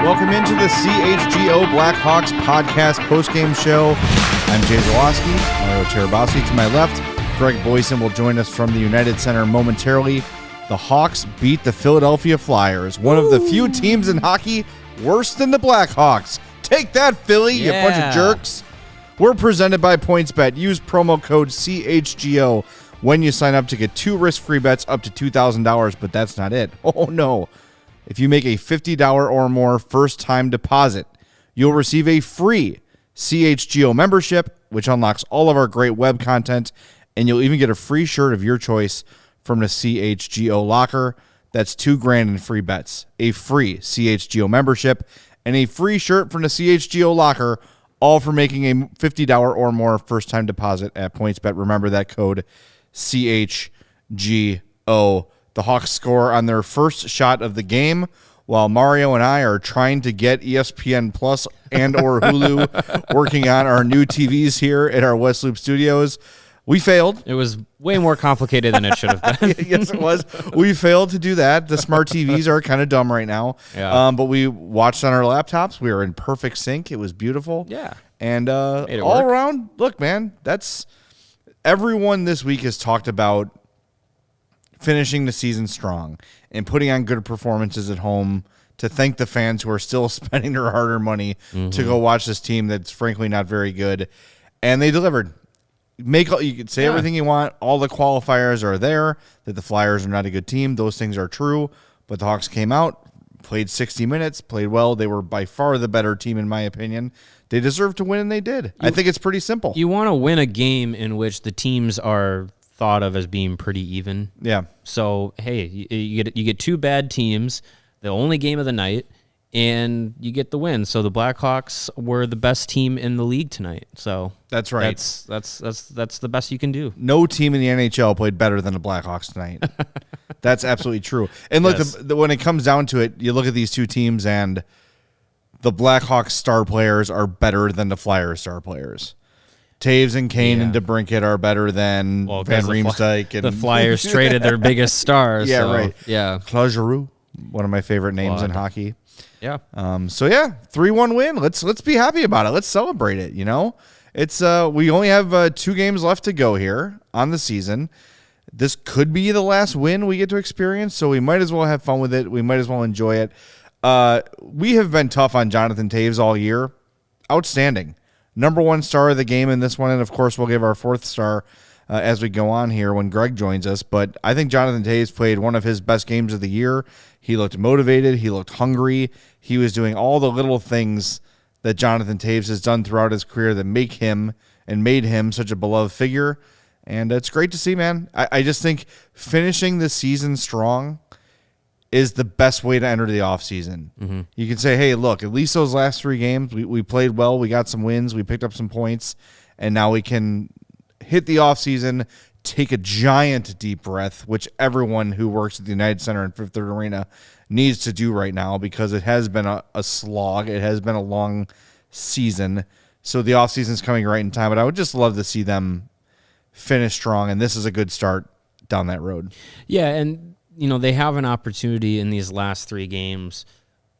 Welcome into the CHGO Blackhawks Podcast Postgame Show. I'm Jay Zawaski, Mario Tirabassi to my left. Greg Boysen will join us from the United Center momentarily. The Hawks beat the Philadelphia Flyers, one of the few teams in hockey worse than the Blackhawks. Take that, Philly, you bunch of jerks. We're presented by PointsBet. Use promo code CHGO when you sign up to get 2 risk-free bets up to $2,000, but that's not it. Oh, no. If you make a $50 or more first-time deposit, you'll receive a free CHGO membership, which unlocks all of our great web content, and you'll even get a free shirt of your choice from the CHGO locker. That's $2,000 in free bets, a free CHGO membership, and a free shirt from the CHGO locker, all for making a $50 or more first-time deposit at PointsBet. Remember that code, CHGO. The Hawks score on their first shot of the game, while Mario and I are trying to get ESPN Plus and or Hulu working on our new TVs here at our West Loop Studios. We failed. It was way more complicated than it should have been. Yes, it was. We failed to do that. The smart TVs are kind of dumb right now. Yeah. But we watched on our laptops. We were in perfect sync. It was beautiful. Yeah. And all around, look, man, that's everyone this week has talked about finishing the season strong and putting on good performances at home to thank the fans who are still spending their hard-earned money to go watch this team that's frankly not very good. And they delivered. You could say everything you want. All the qualifiers are there, that the Flyers are not a good team. Those things are true. But the Hawks came out, played 60 minutes, played well. They were by far the better team, in my opinion. They deserved to win, and they did. I think it's pretty simple. You want to win a game in which the teams are thought of as being pretty even. Yeah. So, hey, you get 2 bad teams, the only game of the night, and you get the win. So the Blackhawks were the best team in the league tonight. So that's right. That's the best you can do. No team in the NHL played better than the Blackhawks tonight. That's absolutely true. And look, Yes. when it comes down to it, you look at these two teams, and the Blackhawks star players are better than the Flyers star players. Taves and Kane and DeBrincat are better than Van Riemsdyk. And the Flyers traded their biggest stars. Yeah, so, right. Yeah. Claude Giroux, one of my favorite names in hockey. Yeah. 3-1 win. Let's be happy about it. Let's celebrate it. You know, it's we only have 2 games left to go here on the season. This could be the last win we get to experience, so we might as well have fun with it. We might as well enjoy it. We have been tough on Jonathan Taves all year. Outstanding. Number 1 star of the game in this one, and of course we'll give our 4th star as we go on here when Greg joins us. But I think Jonathan Taves played one of his best games of the year. He looked motivated. He looked hungry. He was doing all the little things that Jonathan Taves has done throughout his career that make him and made him such a beloved figure. And it's great to see, man. I just think finishing the season strong is the best way to enter the offseason. Mm-hmm. You can say, hey, look, at least those last 3 games, we played well. We got some wins. We picked up some points. And now we can hit the offseason, take a giant deep breath, which everyone who works at the United Center and Fifth Third Arena needs to do right now because it has been a slog. It has been a long season. So the offseason is coming right in time. But I would just love to see them finish strong, and this is a good start down that road. Yeah, and they have an opportunity in these last 3 games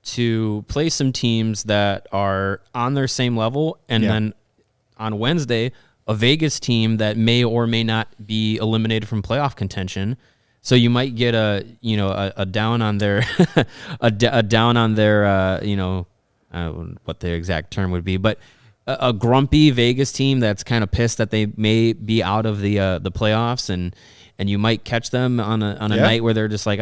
to play some teams that are on their same level, and then on Wednesday, a Vegas team that may or may not be eliminated from playoff contention. So you might get a down on their a down on their what the exact term would be, but a grumpy Vegas team that's kind of pissed that they may be out of the playoffs, and you might catch them on a night where they're just like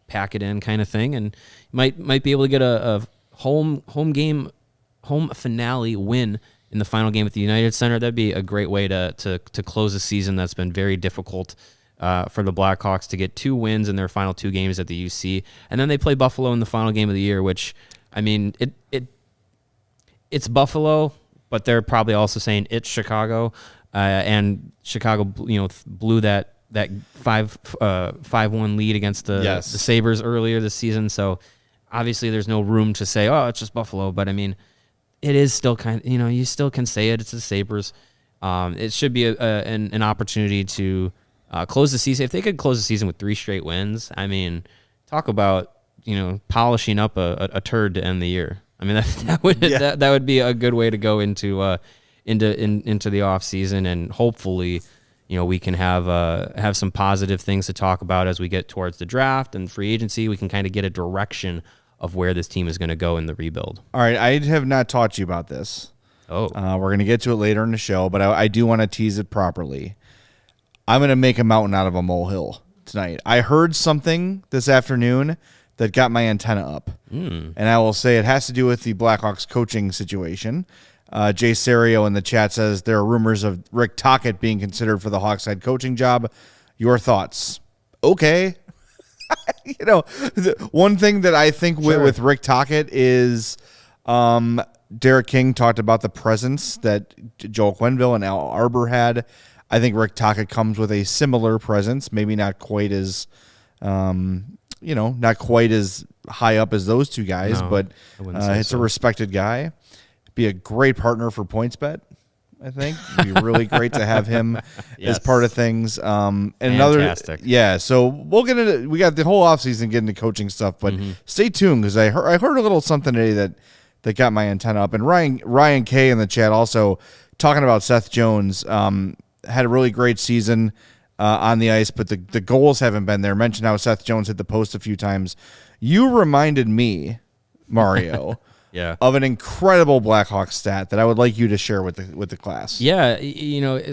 pack it in kind of thing, and might be able to get a home finale win in the final game at the United Center. That'd be a great way to close a season that's been very difficult for the Blackhawks to get 2 wins in their final 2 games at the UC. And then they play Buffalo in the final game of the year, which, I mean, it's Buffalo, but they're probably also saying it's Chicago. And Chicago, blew that 5-1 lead against the Sabres earlier this season. So obviously there's no room to say, oh, it's just Buffalo. But I mean, it is still kind of, you still can say it. It's the Sabres. It should be an opportunity to close the season. If they could close the season with 3 straight wins, I mean, talk about, polishing up a turd to end the year. I mean, that would be a good way to go into the off season, and hopefully, we can have some positive things to talk about as we get towards the draft and free agency. We can kind of get a direction of where this team is going to go in the rebuild. All right, I have not taught you about this. Oh, we're going to get to it later in the show, but I do want to tease it properly. I'm going to make a mountain out of a molehill tonight. I heard something this afternoon that got my antenna up, and I will say it has to do with the Blackhawks coaching situation. Jay Zawaski in the chat says there are rumors of Rick Tocchet being considered for the Hawks head coaching job. Your thoughts? Okay. One thing that I think with Rick Tocchet is Derek King talked about the presence that Joel Quenneville and Al Arbor had. I think Rick Tocchet comes with a similar presence, maybe not quite as not quite as high up as those two guys, but it's a respected guy. Be a great partner for PointsBet, I think. It'd be really great to have him as part of things. And fantastic. So we'll get into, we got the whole offseason getting into coaching stuff, but stay tuned, because I heard a little something today that got my antenna up. And Ryan K in the chat also talking about Seth Jones, had a really great season on the ice, but the goals haven't been there. Mentioned how Seth Jones hit the post a few times. You reminded me, Mario, of an incredible Blackhawks stat that I would like you to share with the class. Yeah,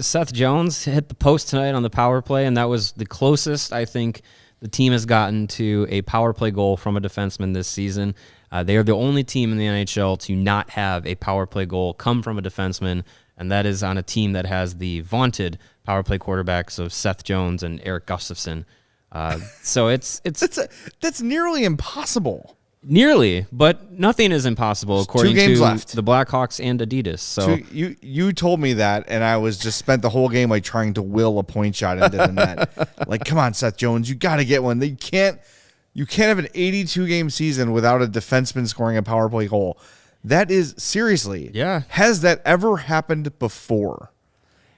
Seth Jones hit the post tonight on the power play, and that was the closest I think the team has gotten to a power play goal from a defenseman this season. They are the only team in the NHL to not have a power play goal come from a defenseman, and that is on a team that has the vaunted power play quarterbacks of Seth Jones and Erik Gustafsson. So that's nearly impossible. Nearly, but nothing is impossible according to the Blackhawks and Adidas. So you told me that, and I was just spent the whole game trying to will a point shot into the net. Like, come on, Seth Jones, you got to get one. You can't have an 82 game season without a defenseman scoring a power play goal. That is seriously. Yeah. Has that ever happened before?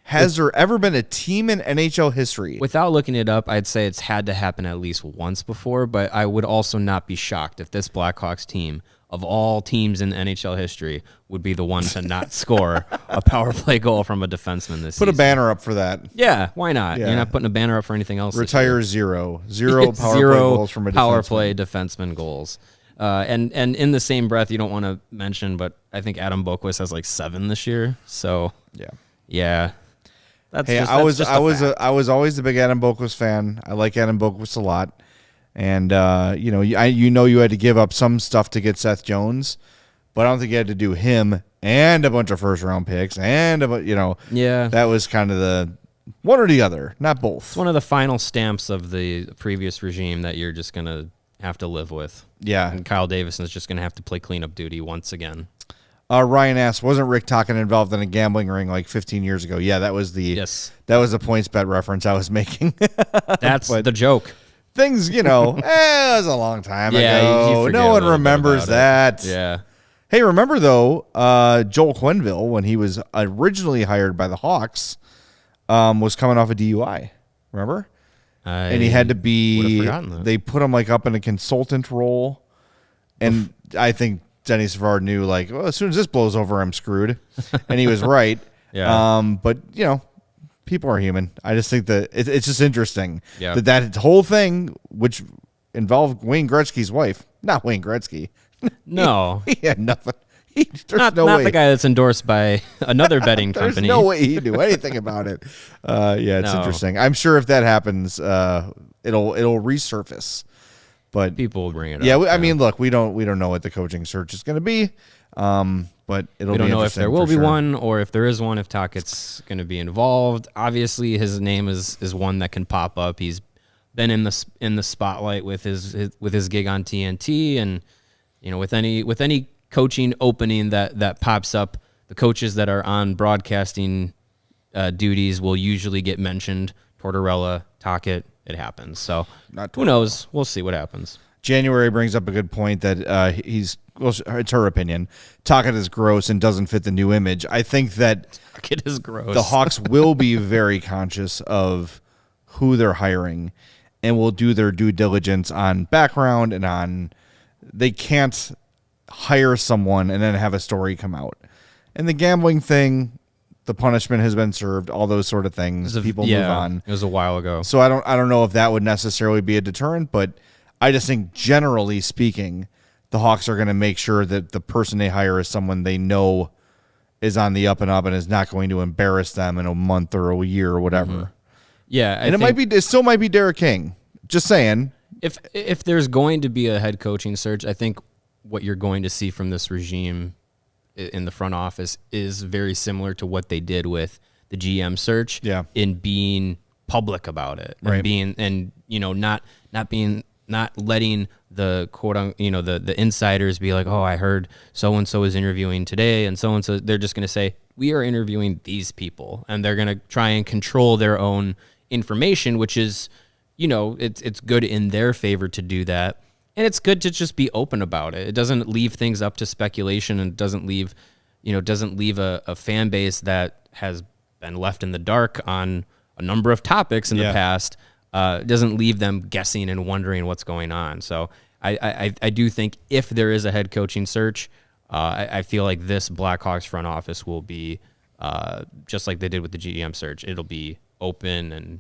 Has there ever been a team in NHL history? Without looking it up, I'd say it's had to happen at least once before, but I would also not be shocked if this Blackhawks team, of all teams in NHL history, would be the one to not score a power play goal from a defenseman this season. Put a banner up for that. Yeah, why not? Yeah. You're not putting a banner up for anything else. Retire zero power play goals from a defenseman. Power play defenseman goals. And in the same breath, you don't want to mention, but I think Adam Boqvist has like 7 this year. So yeah. I was always a big Adam Boqvist fan. I like Adam Boqvist a lot, and you had to give up some stuff to get Seth Jones, but I don't think you had to do him and a bunch of first round picks and that was kind of the one or the other, not both. It's one of the final stamps of the previous regime that you're just gonna have to live with. Yeah, and Kyle Davison is just gonna have to play cleanup duty once again. Ryan asks, wasn't Rick Tocchet involved in a gambling ring like 15 years ago? Yeah, that was the PointsBet reference I was making. That's the joke. Things, it was a long time ago. No one remembers that. Yeah. Hey, remember though, Joel Quenneville, when he was originally hired by the Hawks, was coming off a DUI. Remember? And he had to be. They put him up in a consultant role, and I think Denny Savard knew, as soon as this blows over, I'm screwed. And he was right. Yeah. But, people are human. I just think that it's just interesting that whole thing, which involved Wayne Gretzky's wife, not Wayne Gretzky. No. He had nothing. Not the guy that's endorsed by another betting company. There's no way he knew anything about it. It's interesting. I'm sure if that happens, it'll resurface. But people will bring it up. Yeah, I mean, look, we don't know what the coaching search is going to be. But we don't know if there will be one or if there is one, if Tockett's going to be involved. Obviously, his name is one that can pop up. He's been in the spotlight with his gig on TNT, and with any coaching opening that pops up, the coaches that are on broadcasting duties will usually get mentioned. Tortorella, Tocchet, it happens. So who knows? We'll see what happens. January brings up a good point that it's her opinion. Tocchet is gross and doesn't fit the new image. I think that Tocchet is gross. The Hawks will be very conscious of who they're hiring and will do their due diligence on background and on. They can't hire someone and then have a story come out. And the gambling thing, the punishment has been served, all those sort of things. People move on. It was a while ago. So I don't know if that would necessarily be a deterrent, but I just think generally speaking, the Hawks are going to make sure that the person they hire is someone they know is on the up and up and is not going to embarrass them in a month or a year or whatever. Mm-hmm. Yeah, it still might be Derek King. Just saying. If there's going to be a head coaching search, I think what you're going to see from this regime in the front office is very similar to what they did with the GM search. Yeah. In being public about it, right. And not letting the quote unquote, the insiders be like, oh, I heard so and so is interviewing today, and so. They're just going to say, we are interviewing these people, and they're going to try and control their own information, which is, it's good in their favor to do that, and it's good to just be open about it. It doesn't leave things up to speculation, and doesn't leave a fan base that has been left in the dark on a number of topics in the past. Doesn't leave them guessing and wondering what's going on. So I do think if there is a head coaching search, I feel like this Blackhawks front office will be just like they did with the GM search. It'll be open and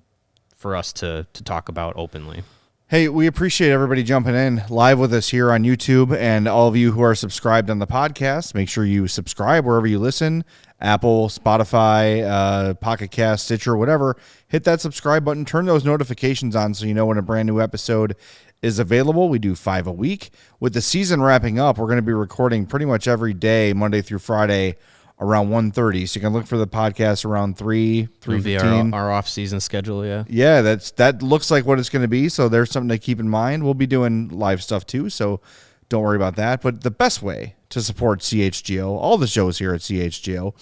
for us to talk about openly. Hey, we appreciate everybody jumping in live with us here on YouTube, and all of you who are subscribed on the podcast. Make sure you subscribe wherever you listen, Apple, Spotify, Pocket Cast, Stitcher, whatever. Hit that subscribe button. Turn those notifications on so you know when a brand new episode is available. We do 5 a week. With the season wrapping up, we're going to be recording pretty much every day, Monday through Friday, around 1:30. So you can look for the podcast around 3:15. Our off-season schedule, yeah. Yeah, that looks like what it's going to be. So there's something to keep in mind. We'll be doing live stuff too, so don't worry about that. But the best way to support CHGO, all the shows here at CHGO,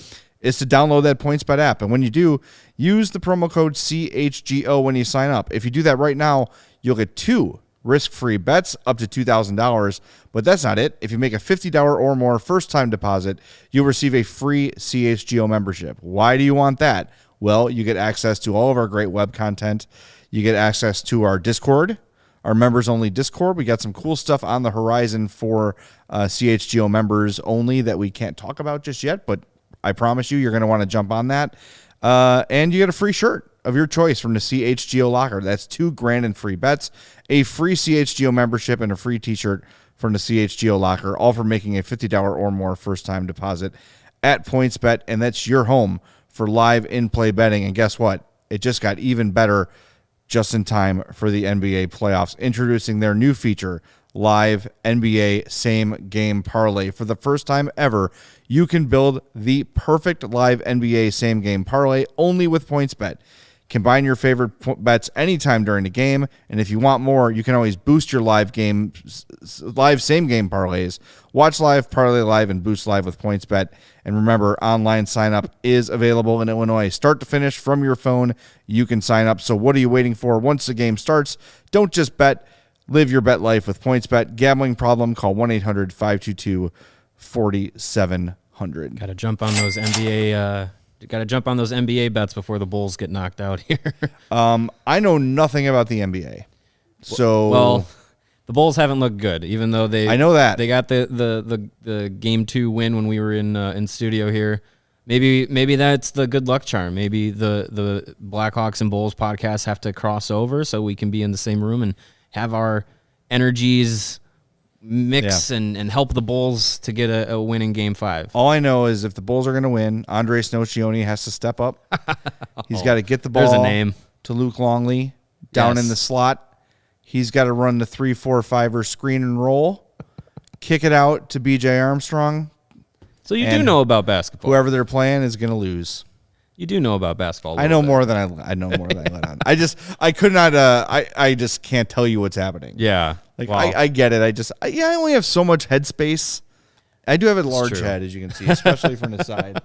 is to download that PointsBet app. And when you do, use the promo code CHGO when you sign up. If you do that right now, you'll get 2 risk-free bets up to $2,000. But that's not it. If you make a $50 or more first-time deposit, you'll receive a free CHGO membership. Why do you want that? Well, you get access to all of our great web content. You get access to our Discord, our members-only Discord. We got some cool stuff on the horizon for CHGO members only that we can't talk about just yet, but I promise you're going to want to jump on that. And you get a free shirt of your choice from the CHGO Locker. That's $2,000 in free bets, a free CHGO membership, and a free t-shirt from the CHGO Locker, all for making a $50 or more first-time deposit at PointsBet, and that's your home for live in-play betting. And guess what? It just got even better just in time for the NBA playoffs, introducing their new feature, Live NBA Same Game Parlay. For the first time ever, you can build the perfect live NBA Same Game Parlay only with PointsBet. Combine your favorite bets anytime during the game, and if you want more, you can always boost your live same game parlays. Watch live, parlay live, and boost live with PointsBet. And remember, online sign-up is available in Illinois. Start to finish from your phone, you can sign up. So what are you waiting for? Once the game starts, don't just bet. Live your bet life with PointsBet. Gambling problem? Call 1-800-522-4700. Got to jump on those NBA. Got to jump on those NBA bets before the Bulls get knocked out here. I know nothing about the NBA, so well, the Bulls haven't looked good, even though I know that they got the Game 2 win when we were in studio here. Maybe that's the good luck charm. Maybe the Blackhawks and Bulls podcast have to cross over so we can be in the same room and have our energies mix and help the Bulls to get a win in Game 5. All I know is if the Bulls are going to win, Andre Snocioni has to step up. He's got to get the ball to Luke Longley down in the slot. He's got to run the 3-4-5er screen and roll, kick it out to BJ Armstrong, So you do know about basketball. Whoever they're playing is going to lose. You do know about basketball. I know more than I know more than I let on. I could not. I just can't tell you what's happening. Yeah. Like I get it. I only have so much headspace. I do have a large head, as you can see, especially from the side.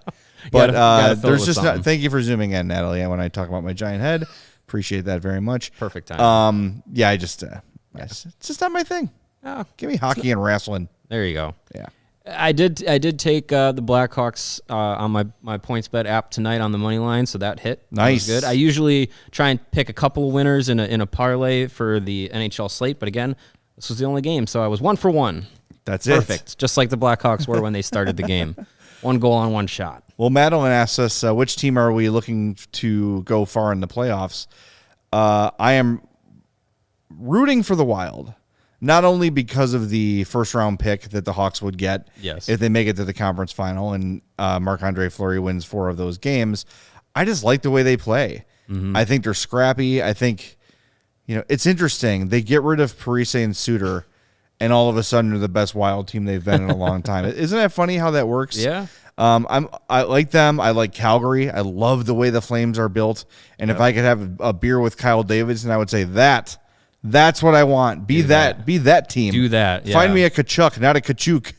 But there's just not. Thank you for zooming in, Natalie. When I talk about my giant head, appreciate that very much. Perfect time. Yeah. It's just not my thing. Oh, give me hockey and wrestling. There you go. Yeah. I did take the Blackhawks on my PointsBet app tonight on the money line, so that hit. Nice. That was good. I usually try and pick a couple of winners in a parlay for the NHL slate, but again, this was the only game, so I was 1 for 1. That's perfect, just like the Blackhawks were when they started the game. 1 goal on 1 shot. Well, Madeline asks us, which team are we looking to go far in the playoffs? I am rooting for the Wild. Not only because of the first-round pick that the Hawks would get if they make it to the conference final and Marc-Andre Fleury wins 4 of those games, I just like the way they play. Mm-hmm. I think they're scrappy. I think, it's interesting. They get rid of Parise and Suter, and all of a sudden they're the best Wild team they've been in a long time. Isn't that funny how that works? Yeah. I like them. I like Calgary. I love the way the Flames are built. And if I could have a beer with Kyle Davidson, I would say that's what I want. Be that team. Do that. Yeah. Find me a Kachuk, not a Kachuk.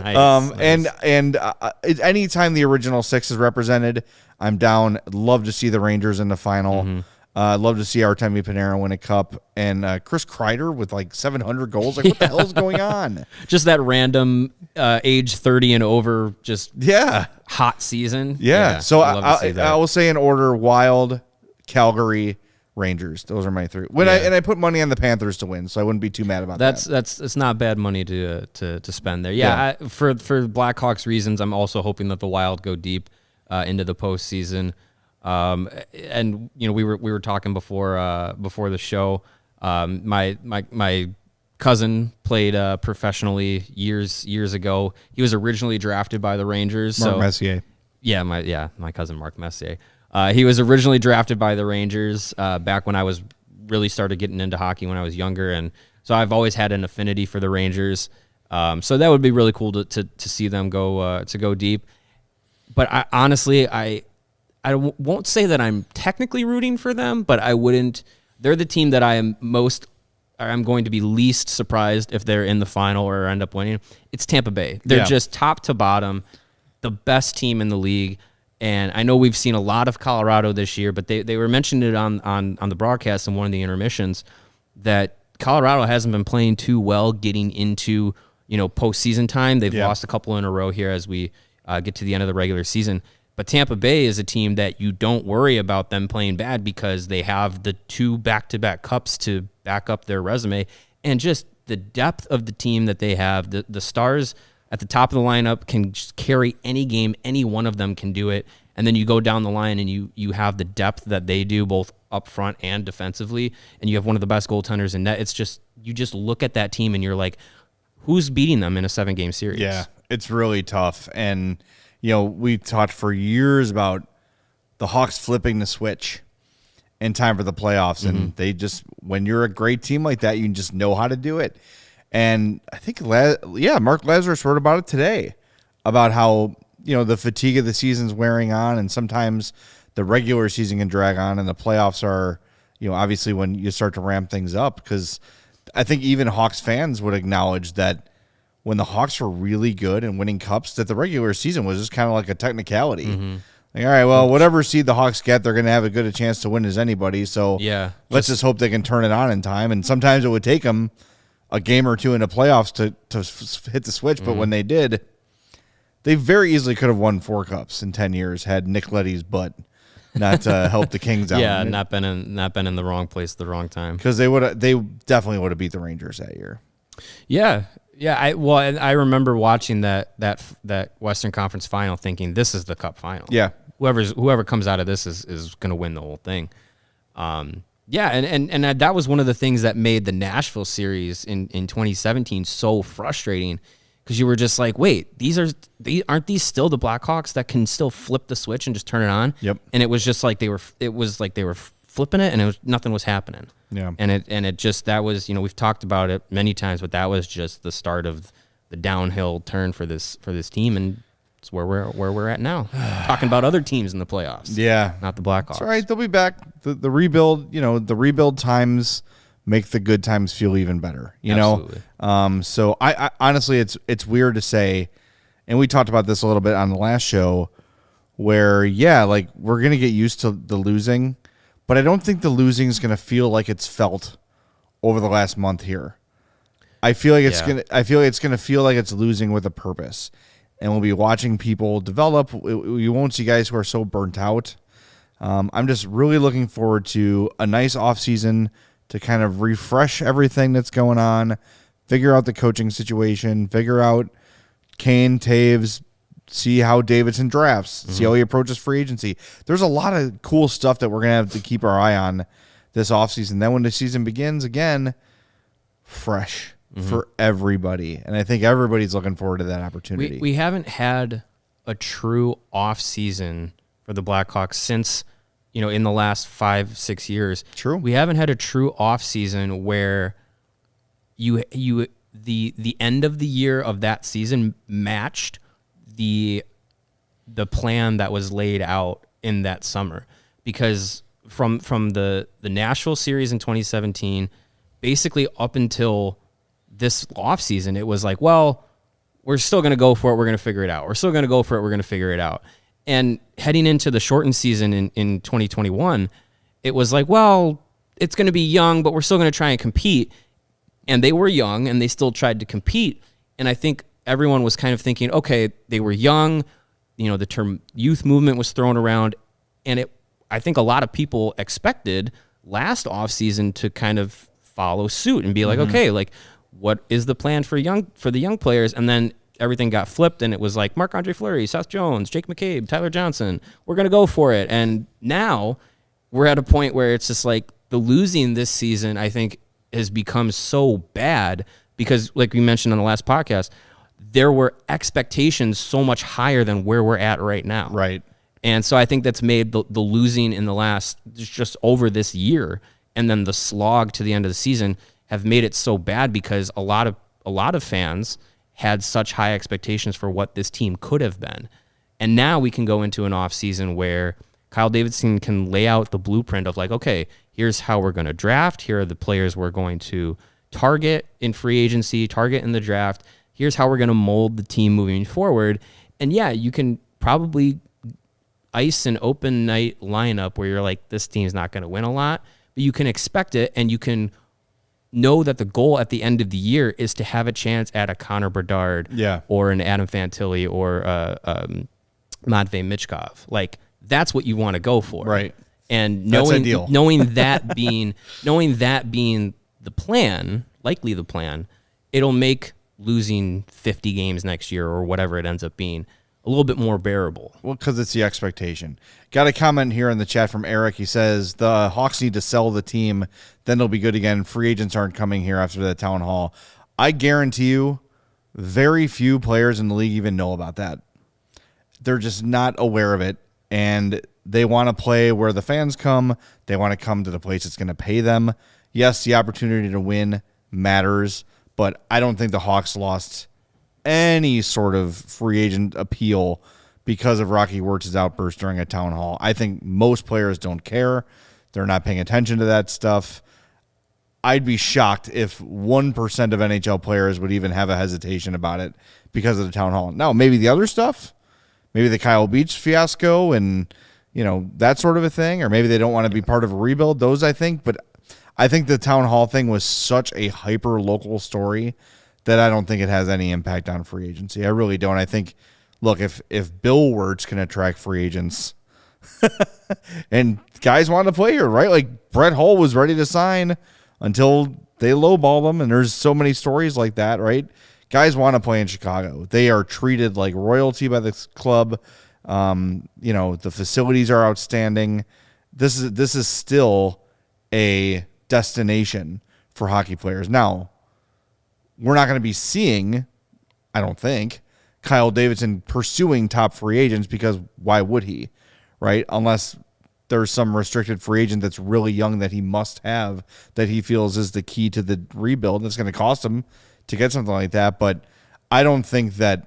Nice. Anytime the original 6 is represented, I'm down. Love to see the Rangers in the final. Mm-hmm. Love to see Artemi Panarin win a cup, and Chris Kreider with like 700 goals. Like, what the hell is going on? Just that random age 30 and over, just hot season. Yeah. So I will say in order: Wild, Calgary, Rangers. Those are my 3. I put money on the Panthers to win, so I wouldn't be too mad about that. It's not bad money to spend there. Yeah. For Blackhawks reasons, I'm also hoping that the Wild go deep into the postseason. And we were talking before the show. My cousin played professionally years ago. He was originally drafted by the Rangers. Mark Messier. Yeah, my cousin Mark Messier. He was originally drafted by the Rangers back when I was really started getting into hockey when I was younger, and so I've always had an affinity for the Rangers. So that would be really cool to see them go deep. But I won't say that I'm technically rooting for them, but I wouldn't. They're the team that I'm going to be least surprised if they're in the final or end up winning. It's Tampa Bay. They're just top to bottom, the best team in the league. And I know we've seen a lot of Colorado this year, but they were mentioning it on the broadcast in one of the intermissions that Colorado hasn't been playing too well getting into postseason time. They've lost a couple in a row here as we get to the end of the regular season. But Tampa Bay is a team that you don't worry about them playing bad because they have the 2 back-to-back cups to back up their resume, and just the depth of the team that they have. The stars at the top of the lineup can just carry any game. Any one of them can do it. And then you go down the line and you have the depth that they do both up front and defensively, and you have one of the best goaltenders in net. It's just, you just look at that team and you're like, who's beating them in a 7-game series? Yeah, it's really tough. And we talked for years about the Hawks flipping the switch in time for the playoffs. And they just, when you're a great team like that, you just know how to do it. And I think, Mark Lazarus wrote about it today, about how, the fatigue of the season's wearing on, and sometimes the regular season can drag on, and the playoffs are, obviously when you start to ramp things up. Because I think even Hawks fans would acknowledge that when the Hawks were really good and winning cups, that the regular season was just kind of like a technicality. Mm-hmm. Like, all right, well, whatever seed the Hawks get, they're going to have a good a chance to win as anybody. So let's just hope they can turn it on in time. And sometimes it would take them a game or two in the playoffs to hit the switch. But when they did, they very easily could have won 4 cups in 10 years had Nick Leddy's butt not helped the Kings out. Yeah, not been in the wrong place at the wrong time. Because they definitely would have beat the Rangers that year. Yeah. Yeah, I remember watching that Western Conference final thinking this is the Cup final. Yeah. Whoever comes out of this is going to win the whole thing. And that was one of the things that made the Nashville series in 2017 so frustrating, because you were just like, wait, aren't these still the Blackhawks that can still flip the switch and just turn it on? Yep. And it was just like they were flipping it, and nothing was happening. Yeah. And it just, that was, we've talked about it many times, but that was just the start of downhill turn for this team, and it's where we're at now. Talking about other teams in the playoffs. Yeah. Not the Blackhawks. That's all right. They'll be back. The rebuild, the rebuild times make the good times feel even better, Absolutely. So I honestly, it's weird to say, and we talked about this a little bit on the last show, where, like, we're going to get used to the losing, but I don't think the losing is going to feel like it's felt over the last month here. I feel like it's going to feel like it's losing with a purpose. And we'll be watching people develop. We won't see guys who are so burnt out. I'm just really looking forward to a nice offseason to kind of refresh everything that's going on, figure out the coaching situation, figure out Kane, Taves, see how Davidson drafts, see how he approaches free agency. There's a lot of cool stuff that we're going to have to keep our eye on this offseason. Then when the season begins again, fresh for everybody. And I think everybody's looking forward to that opportunity. We haven't had a true off season for the Blackhawks since, in the last 5-6 years. True. We haven't had a true off season where the end of the year of that season matched the plan that was laid out in that summer. Because from the Nashville series in 2017, basically up until this offseason, it was like, well, we're still going to go for it. We're going to figure it out. We're still going to go for it. We're going to figure it out. And heading into the shortened season in 2021, it was like, well, it's going to be young, but we're still going to try and compete. And they were young, and they still tried to compete. And I think everyone was kind of thinking, okay, they were young. The term youth movement was thrown around. And I think a lot of people expected last offseason to kind of follow suit and be like, okay, like, what is the plan for the young players? And then everything got flipped, and it was like Marc-Andre Fleury, Seth Jones, Jake McCabe, Tyler Johnson. We're going to go for it. And now we're at a point where it's just like the losing this season, I think, has become so bad because, like we mentioned on the last podcast, there were expectations so much higher than where we're at right now. Right. And so I think that's made the losing in the last, just over this year, and then the slog to the end of the season have made it so bad because a lot of fans had such high expectations for what this team could have been. And now we can go into an offseason where Kyle Davidson can lay out the blueprint of like, okay, here's how we're going to draft. Here are the players we're going to target in free agency, target in the draft. Here's how we're going to mold the team moving forward. And yeah, you can probably ice an open night lineup where you're like, this team's not going to win a lot, but you can expect it, and you can know that the goal at the end of the year is to have a chance at a Connor Bedard or an Adam Fantilli or Matvei Michkov. Like, that's what you want to go for. Right. And knowing that being the plan, likely the plan, it'll make losing 50 games next year or whatever it ends up being a little bit more bearable. Well, because it's the expectation. Got a comment here in the chat from Eric. He says, the Hawks need to sell the team, then they'll be good again. Free agents aren't coming here after the town hall. I guarantee you, very few players in the league even know about that. They're just not aware of it, and they want to play where the fans come. They want to come to the place that's going to pay them. Yes, the opportunity to win matters, but I don't think the Hawks lost any sort of free agent appeal because of Rocky Wirtz's outburst during a town hall. I think most players don't care. They're not paying attention to that stuff. I'd be shocked if 1% of NHL players would even have a hesitation about it because of the town hall. Now, maybe the other stuff, maybe the Kyle Beach fiasco and, that sort of a thing, or maybe they don't want to be part of a rebuild. Those, I think, but I think the town hall thing was such a hyper local story that I don't think it has any impact on free agency. I really don't. I think, look, if Bill Wirtz can attract free agents and guys want to play here, right? Like Brett Hull was ready to sign until they lowball them, and there's so many stories like that, right? Guys want to play in Chicago. They are treated like royalty by the club. The facilities are outstanding. This is still a destination for hockey players. Now, we're not going to be seeing, I don't think, Kyle Davidson pursuing top free agents because why would he, right? Unless there's some restricted free agent that's really young that he must have that he feels is the key to the rebuild. That's going to cost him to get something like that. But I don't think that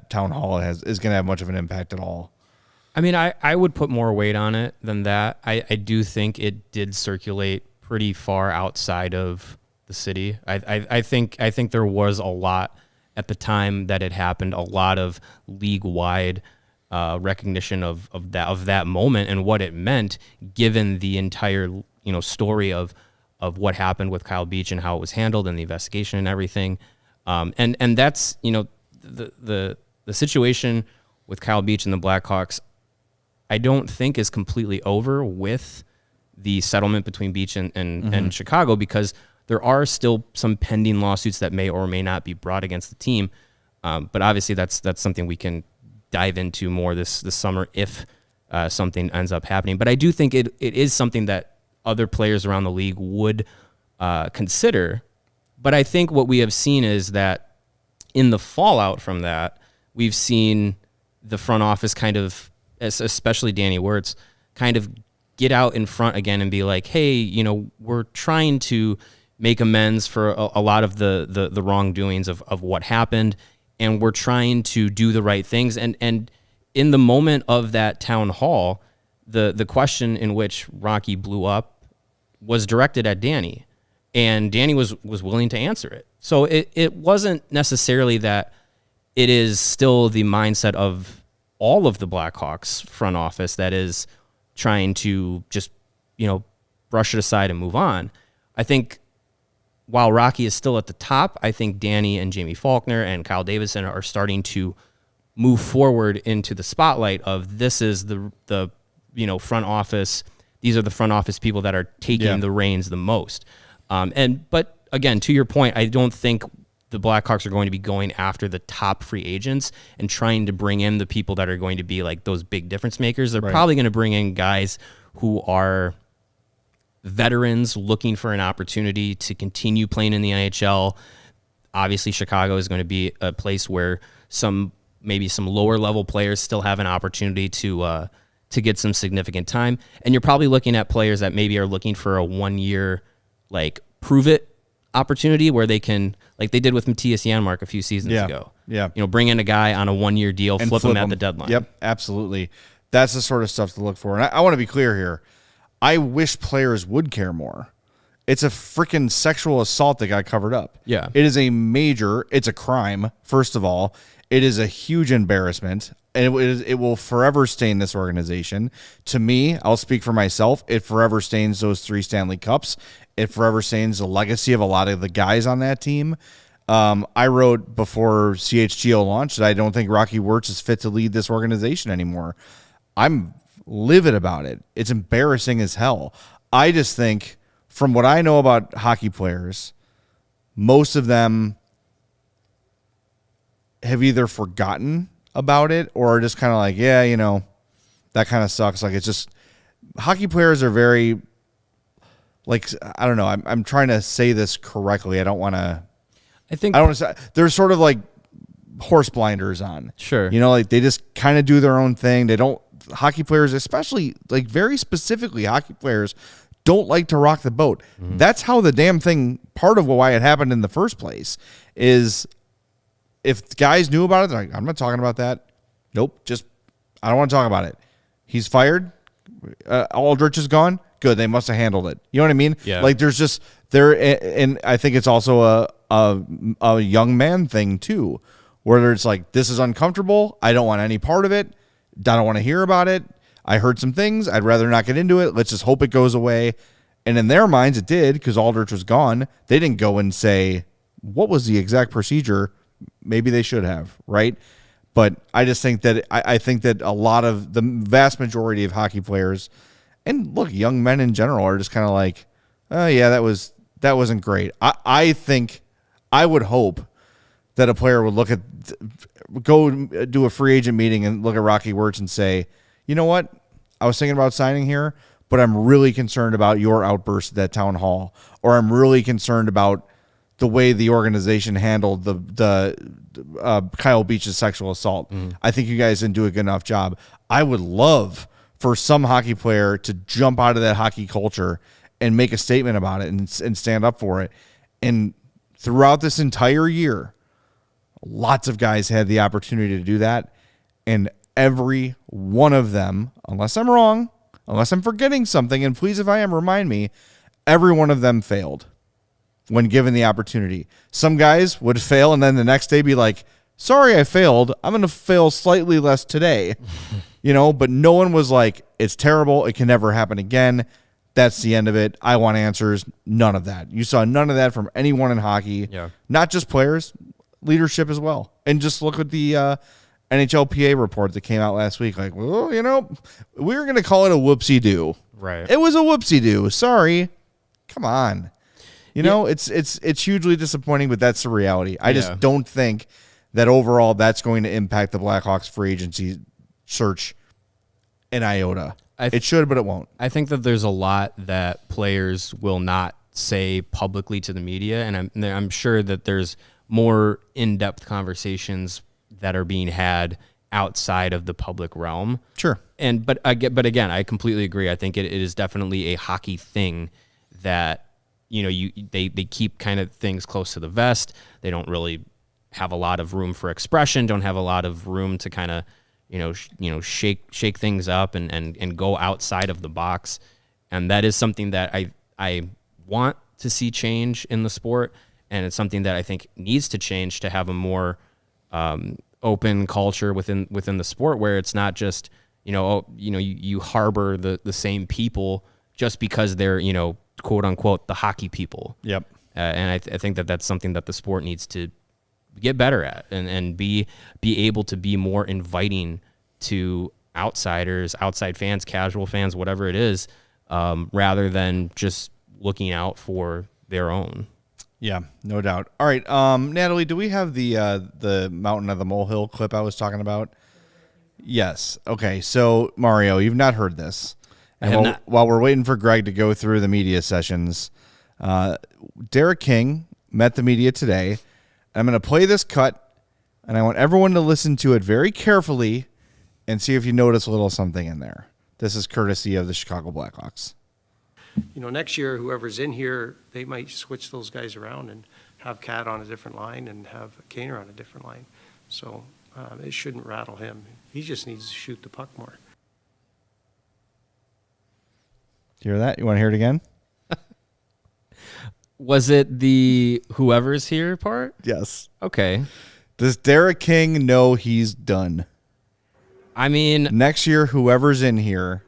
town hall is going to have much of an impact at all. I mean, I would put more weight on it than that. I do think it did circulate pretty far outside of the city. I think there was a lot at the time that it happened, a lot of league-wide recognition of that moment and what it meant, given the entire story of what happened with Kyle Beach and how it was handled and the investigation and everything. And that's the situation with Kyle Beach and the Blackhawks, I don't think is completely over with the settlement between Beach and Chicago, because there are still some pending lawsuits that may or may not be brought against the team. But obviously that's something we can dive into more this summer if something ends up happening. But I do think it is something that other players around the league would consider. But I think what we have seen is that in the fallout from that, we've seen the front office kind of, especially Danny Wirtz, kind of get out in front again and be like, hey, we're trying to make amends for a lot of the wrongdoings of what happened, and we're trying to do the right things. And in the moment of that town hall, the question in which Rocky blew up was directed at Danny, and Danny was willing to answer it. So it wasn't necessarily that it is still the mindset of all of the Blackhawks front office that is trying to just, brush it aside and move on. I think while Rocky is still at the top, I think Danny and Jamie Faulkner and Kyle Davidson are starting to move forward into the spotlight of this is the front office. These are the front office people that are taking the reins the most. But again, to your point, I don't think the Blackhawks are going to be going after the top free agents and trying to bring in the people that are going to be like those big difference makers. They're probably going to bring in guys who are veterans looking for an opportunity to continue playing in the NHL. Obviously, Chicago is going to be a place where maybe some lower level players still have an opportunity to get some significant time. And you're probably looking at players that maybe are looking for a 1 year, prove it opportunity where they can, like they did with Matthias Janmark a few seasons ago. Yeah. Bring in a guy on a 1 year deal, and flip him at the deadline. Yep, absolutely. That's the sort of stuff to look for. And I want to be clear here. I wish players would care more. It's a freaking sexual assault that got covered up. Yeah. It's a crime, first of all. It is a huge embarrassment, and it will forever stain this organization. To me, I'll speak for myself, it forever stains those 3 Stanley Cups. It forever stains the legacy of a lot of the guys on that team. I wrote before CHGO launched that I don't think Rocky Wirtz is fit to lead this organization anymore. I'm livid about it. It's embarrassing as hell. I just think, from what I know about hockey players, most of them have either forgotten about it or are just kind of like, that kind of sucks. Like, it's just, hockey players are very, I don't know. I'm trying to say this correctly. I don't want to say, they're sort of like horse blinders on. Sure. They just kind of do their own thing. Hockey players, especially, very specifically, hockey players don't like to rock the boat. Mm-hmm. That's how the damn thing, part of why it happened in the first place, is if guys knew about it, they're like, I'm not talking about that. Nope, I don't want to talk about it. He's fired. Aldrich is gone. Good, they must have handled it. You know what I mean? Yeah. And I think it's also a young man thing too, where it's like, this is uncomfortable. I don't want any part of it. I don't want to hear about it. I heard some things. I'd rather not get into it. Let's just hope it goes away. And in their minds, it did, because Aldrich was gone. They didn't go and say, what was the exact procedure? Maybe they should have, right? But I just think that I think that a lot of the vast majority of hockey players, and look, young men in general, are just kind of like, oh yeah, that wasn't great. I think, I would hope that a player would go do a free agent meeting and look at Rocky Wirtz and say, you know what? I was thinking about signing here, but I'm really concerned about your outburst at that town hall, or I'm really concerned about the way the organization handled the Kyle Beach's sexual assault. Mm. I think you guys didn't do a good enough job. I would love for some hockey player to jump out of that hockey culture and make a statement about it and stand up for it. And throughout this entire year, Lots of guys had the opportunity to do that, and every one of them, unless I'm wrong, unless I'm forgetting something, and please, if I am, remind me, every one of them failed when given the opportunity. Some guys would fail and then the next day be like, sorry, I failed. I'm going to fail slightly less today. But no one was like, it's terrible. It can never happen again. That's the end of it. I want answers. None of that. You saw none of that from anyone in hockey. Yeah. Not just players, leadership as well. And just look at the NHLPA report that came out last week. Like, well, we were going to call it a whoopsie-doo. Right. It was a whoopsie-doo. Sorry. Come on. It's hugely disappointing, but that's the reality. I just don't think that overall that's going to impact the Blackhawks free agency search in iota. It should, but it won't. I think that there's a lot that players will not say publicly to the media, and I'm sure that there's more in-depth conversations that are being had outside of the public realm. Sure. But again, I completely agree. I think it is definitely a hockey thing that they keep kind of things close to the vest. They don't really have a lot of room for expression. Don't have a lot of room to kind of shake things up and go outside of the box. And that is something that I want to see change in the sport, and it's something that I think needs to change to have a more open culture within the sport, where it's not just you harbor the same people just because they're quote unquote the hockey people. Yep. And I think that that's something that the sport needs to get better at, and be able to be more inviting to outsiders, outside fans, casual fans, whatever it is, rather than just looking out for their own. Yeah, no doubt. All right, Natalie, do we have the Mountain of the Molehill clip I was talking about? Yes. Okay, so Mario, you've not heard this. And while we're waiting for Greg to go through the media sessions, Derek King met the media today. I'm going to play this cut, and I want everyone to listen to it very carefully and see if you notice a little something in there. This is courtesy of the Chicago Blackhawks. Next year, whoever's in here, they might switch those guys around and have Cat on a different line and have Kaner on a different line. So it shouldn't rattle him. He just needs to shoot the puck more. Do you hear that? You want to hear it again? Was it the whoever's here part? Yes. Okay. Does Derek King know he's done? I mean, next year, whoever's in here,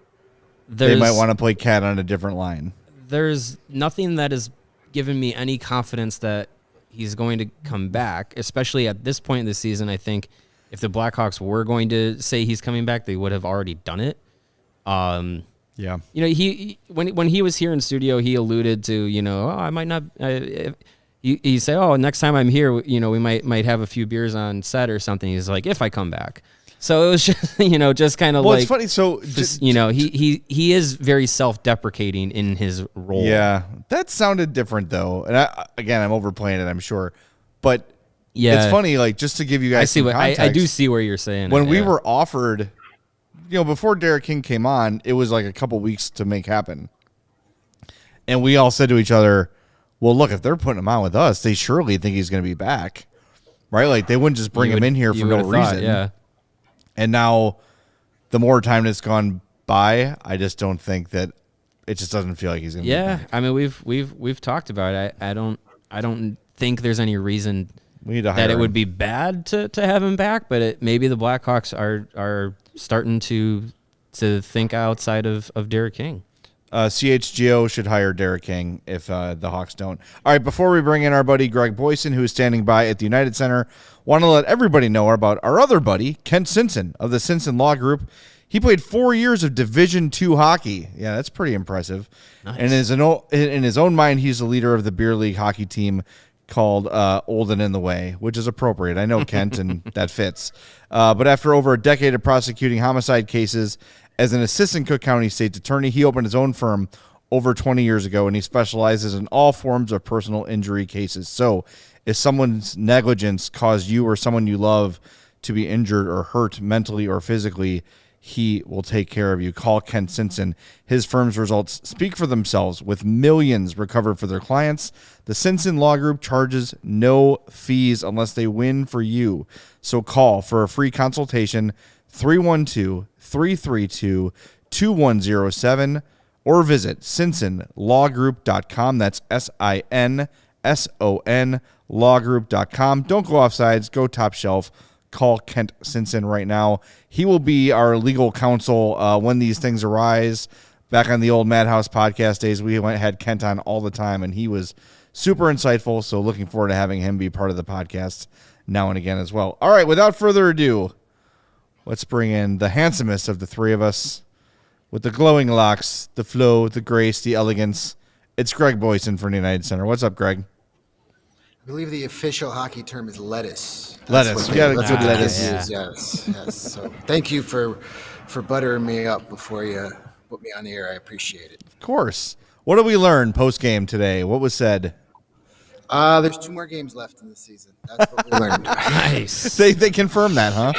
they might want to play Cat on a different line. There's nothing that has given me any confidence that he's going to come back, especially at this point in the season. I think if the Blackhawks were going to say he's coming back, they would have already done it. Yeah. He when he was here in studio, he alluded to, I might not. He said, next time I'm here, we might have a few beers on set or something. He's like, if I come back. So it was just, just kind of it's funny. So, he is very self-deprecating in his role. Yeah. That sounded different, though. And I'm overplaying it, I'm sure. But yeah, it's funny, like, just to give you guys I do see where you're saying. When we were offered, before Derek King came on, it was like a couple weeks to make happen. And we all said to each other, well, look, if they're putting him on with us, they surely think he's going to be back. Right? Like, they wouldn't just bring him in here for no reason. Yeah. And now, the more time that's gone by, I just don't think that it just doesn't feel like he's going to be back. I mean, we've talked about it. I don't think there's any reason that it would be bad to have him back, but maybe the Blackhawks are starting to think outside of Derek King. CHGO should hire Derek King if the Hawks don't. All right, before we bring in our buddy Greg Boysen, who is standing by at the United Center, want to let everybody know about our other buddy, Kent Simpson of the Simpson Law Group. He played 4 years of Division II hockey. Yeah, that's pretty impressive. Nice. And in his own mind, he's the leader of the beer league hockey team called Old and in the Way, which is appropriate. I know Kent, and that fits. But after over a decade of prosecuting homicide cases as an assistant Cook County State's attorney, he opened his own firm over 20 years ago, and he specializes in all forms of personal injury cases. So if someone's negligence caused you or someone you love to be injured or hurt mentally or physically, He will take care of you. Call Kent Simpson. His firm's results speak for themselves with millions recovered for their clients. The Simpson Law Group charges no fees unless they win for you. So call for a free consultation, 312-332-2107, or visit SinsonLawGroup.com. That's SINSON lawgroup.com. Don't go offsides. Go top shelf. Call Kent Simpson right now. He will be our legal counsel when these things arise. Back on the old Madhouse podcast days, we had Kent on all the time, and he was super insightful. So looking forward to having him be part of the podcast now and again as well. All right, without further ado, let's bring in the handsomest of the three of us with the glowing locks, the flow, the grace, the elegance. It's Greg Boysen from the United Center. What's up, Greg? I believe the official hockey term is lettuce. Lettuce. You got a good lettuce. Yes. So thank you for buttering me up before you put me on the air. I appreciate it. Of course. What did we learn post-game today? What was said? There's 2 more games left in the season. That's what we learned. Nice. They confirmed that, huh?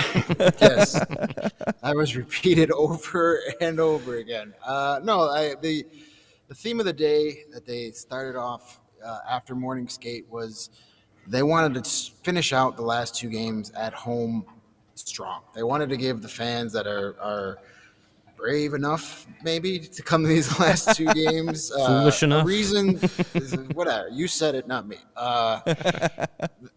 Yes. That was repeated over and over again. The theme of the day that they started off after morning skate was they wanted to finish out the last 2 games at home strong. They wanted to give the fans that are brave enough maybe to come to these last 2 games Foolish enough. a reason. Whatever, you said it, not me.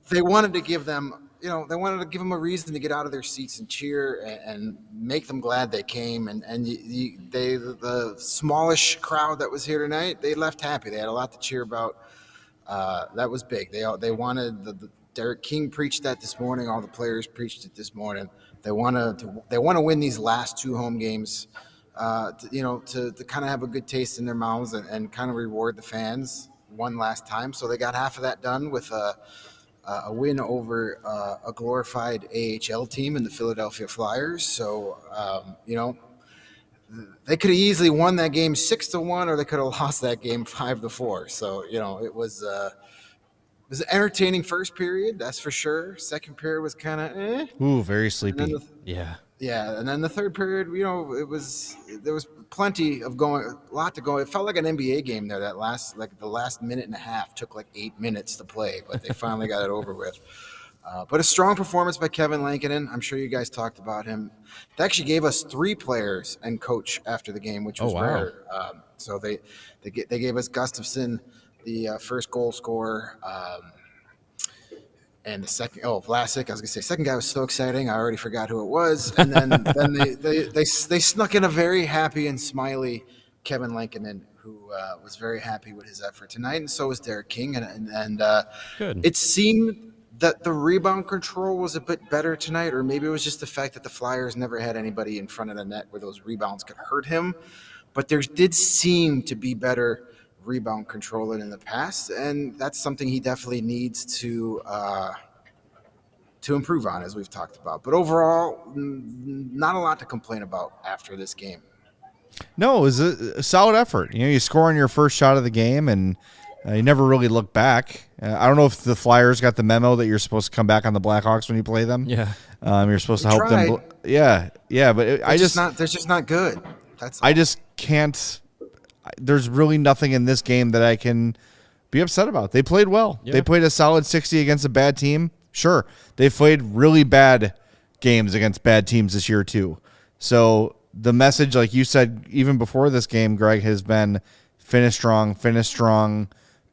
They wanted to give them a reason to get out of their seats and cheer and make them glad they came. And the smallish crowd that was here tonight, they left happy. They had a lot to cheer about. That was big. They wanted the Derek King preached that this morning. All the players preached it this morning. They want to win these last 2 home games, to kind of have a good taste in their mouths and kind of reward the fans one last time. So they got half of that done with a win over a glorified AHL team in the Philadelphia Flyers. So they could have easily won that game 6-1, or they could have lost that game 5-4. So it was an entertaining first period, that's for sure. Second period was kind of Ooh, very sleepy. Yeah. Yeah, and then the third period, there was plenty of a lot to go. It felt like an NBA game there. The last minute and a half took like 8 minutes to play, but they finally got it over with. But a strong performance by Kevin Lankinen. I'm sure you guys talked about him. They actually gave us 3 players and coach after the game, which was rare. So they gave us Gustafsson, the first goal scorer, and the second. Vlasic. I was gonna say second guy was so exciting. I already forgot who it was. And then they snuck in a very happy and smiley Kevin Lankinen, who was very happy with his effort tonight, and so was Derek King. And Good. It seemed that the rebound control was a bit better tonight, or maybe it was just the fact that the Flyers never had anybody in front of the net where those rebounds could hurt him. But there did seem to be better rebound control than in the past, and that's something he definitely needs to improve on, as we've talked about. But overall, not a lot to complain about after this game. No, it was a solid effort. You score on your first shot of the game, and you never really look back. I don't know if the Flyers got the memo that you're supposed to come back on the Blackhawks when you play them. Yeah. You're supposed to help them. Yeah, but they're just not good. That's all. I just can't. There's really nothing in this game that I can be upset about. They played well. Yeah. They played a solid 60 against a bad team. Sure, they played really bad games against bad teams this year too. So the message, like you said, even before this game, Greg, has been finish strong,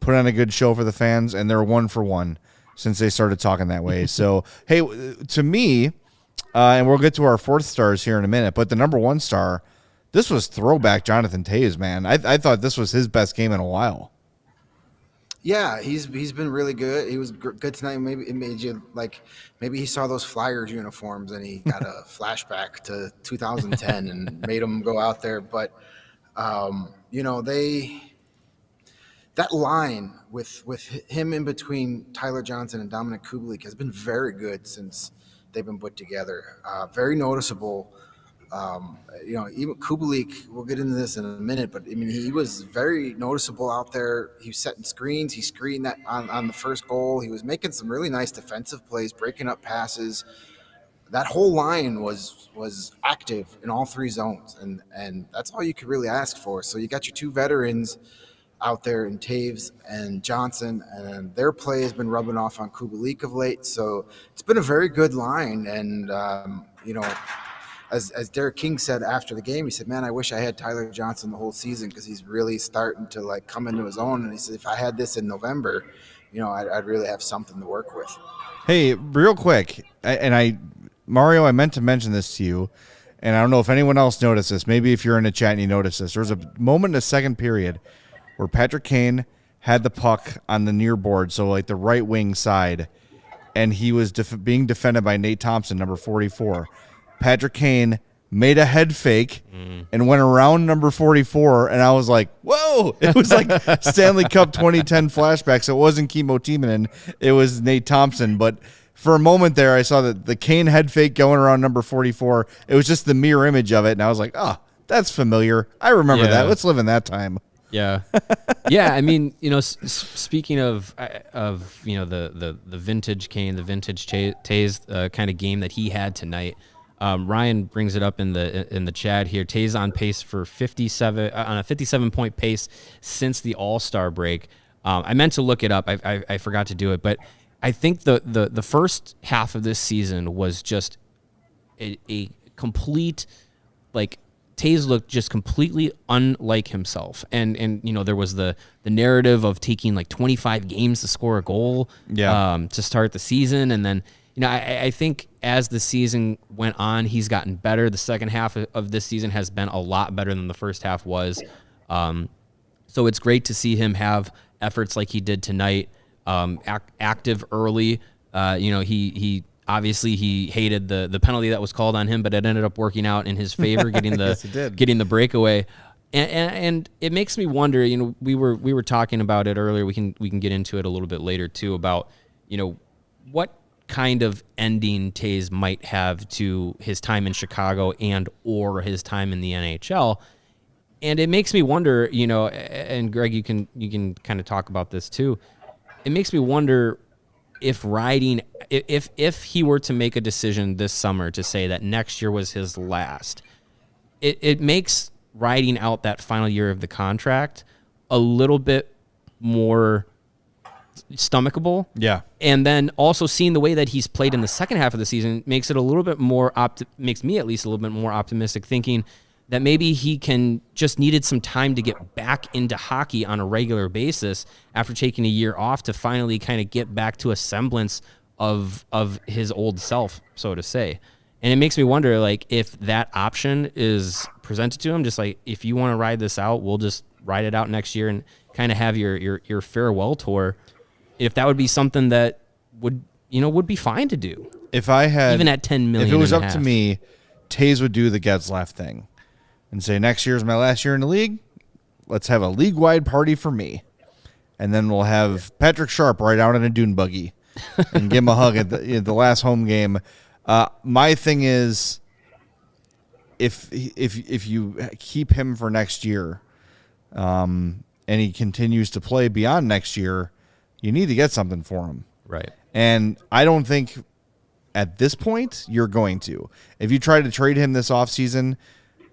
put on a good show for the fans, and they're 1 for 1 since they started talking that way. So, hey, to me, and we'll get to our 4th stars here in a minute, but the number 1 star, this was throwback Jonathan Toews, man. I thought this was his best game in a while. Yeah, he's been really good. He was good tonight. Maybe it made you maybe he saw those Flyers uniforms and he got a flashback to 2010 and made him go out there. But that line with him in between Tyler Johnson and Dominic Kubalik has been very good since they've been put together. Very noticeable. Even Kubalik, we'll get into this in a minute, but I mean, he was very noticeable out there. He was setting screens. He screened that on the first goal. He was making some really nice defensive plays, breaking up passes. that whole line was active in all three zones, and that's all you could really ask for. So you got your two veterans out there in Taves and Johnson, and their play has been rubbing off on Kubalik of late. So it's been a very good line, and as Derek King said after the game, he said, "Man, I wish I had Tyler Johnson the whole season because he's really starting to like come into his own." And he said, "If I had this in November, I'd really have something to work with." Hey, real quick, Mario, I meant to mention this to you, and I don't know if anyone else noticed this. Maybe if you're in the chat and you noticed this, there was a moment in the second period where Patrick Kane had the puck on the near board, so like the right wing side, and he was being defended by Nate Thompson, number 44. Patrick Kane made a head fake and went around number 44, and I was like, whoa! It was like Stanley Cup 2010 flashbacks. It wasn't Kimmo Timonen, it was Nate Thompson. But for a moment there, I saw the Kane head fake going around number 44. It was just the mirror image of it, and I was like, oh, that's familiar. I remember that. Let's live in that time. Yeah. Yeah. I mean, speaking of the vintage Kane, the vintage Taze kind of game that he had tonight, Ryan brings it up in the chat here. Taze on pace for 57 on a 57-point pace since the All-Star break. I meant to look it up. I forgot to do it, but I think the first half of this season was just a complete, like, Taze looked just completely unlike himself. And there was the narrative of taking like 25 games to score a goal to start the season. And then, I think as the season went on, he's gotten better. The second half of this season has been a lot better than the first half was. So it's great to see him have efforts like he did tonight, active early. He obviously he hated the penalty that was called on him, but it ended up working out in his favor, getting the breakaway. And it makes me wonder, we were talking about it earlier. We can get into it a little bit later too about, what kind of ending Taze might have to his time in Chicago and or his time in the NHL. And it makes me wonder, and Greg, you can kind of talk about this too. It makes me wonder if he were to make a decision this summer to say that next year was his last, it makes riding out that final year of the contract a little bit more stomachable. Yeah. And then also seeing the way that he's played in the second half of the season makes it a little bit more makes me at least a little bit more optimistic, thinking that maybe he just needed some time to get back into hockey on a regular basis after taking a year off to finally kind of get back to a semblance of his old self, so to say. And it makes me wonder, like, if that option is presented to him, just like, if you want to ride this out, we'll just ride it out next year and kind of have your farewell tour. If that would be something that would be fine to do. If I had, even at $10 million, if it was up to me, Taze would do the Getzlaff thing and say, next year's my last year in the league. Let's have a league-wide party for me. And then we'll have Patrick Sharp ride out in a dune buggy and give him a hug at the last home game. My thing is, if you keep him for next year, and he continues to play beyond next year, you need to get something for him. Right. And I don't think at this point you're going to. If you try to trade him this offseason,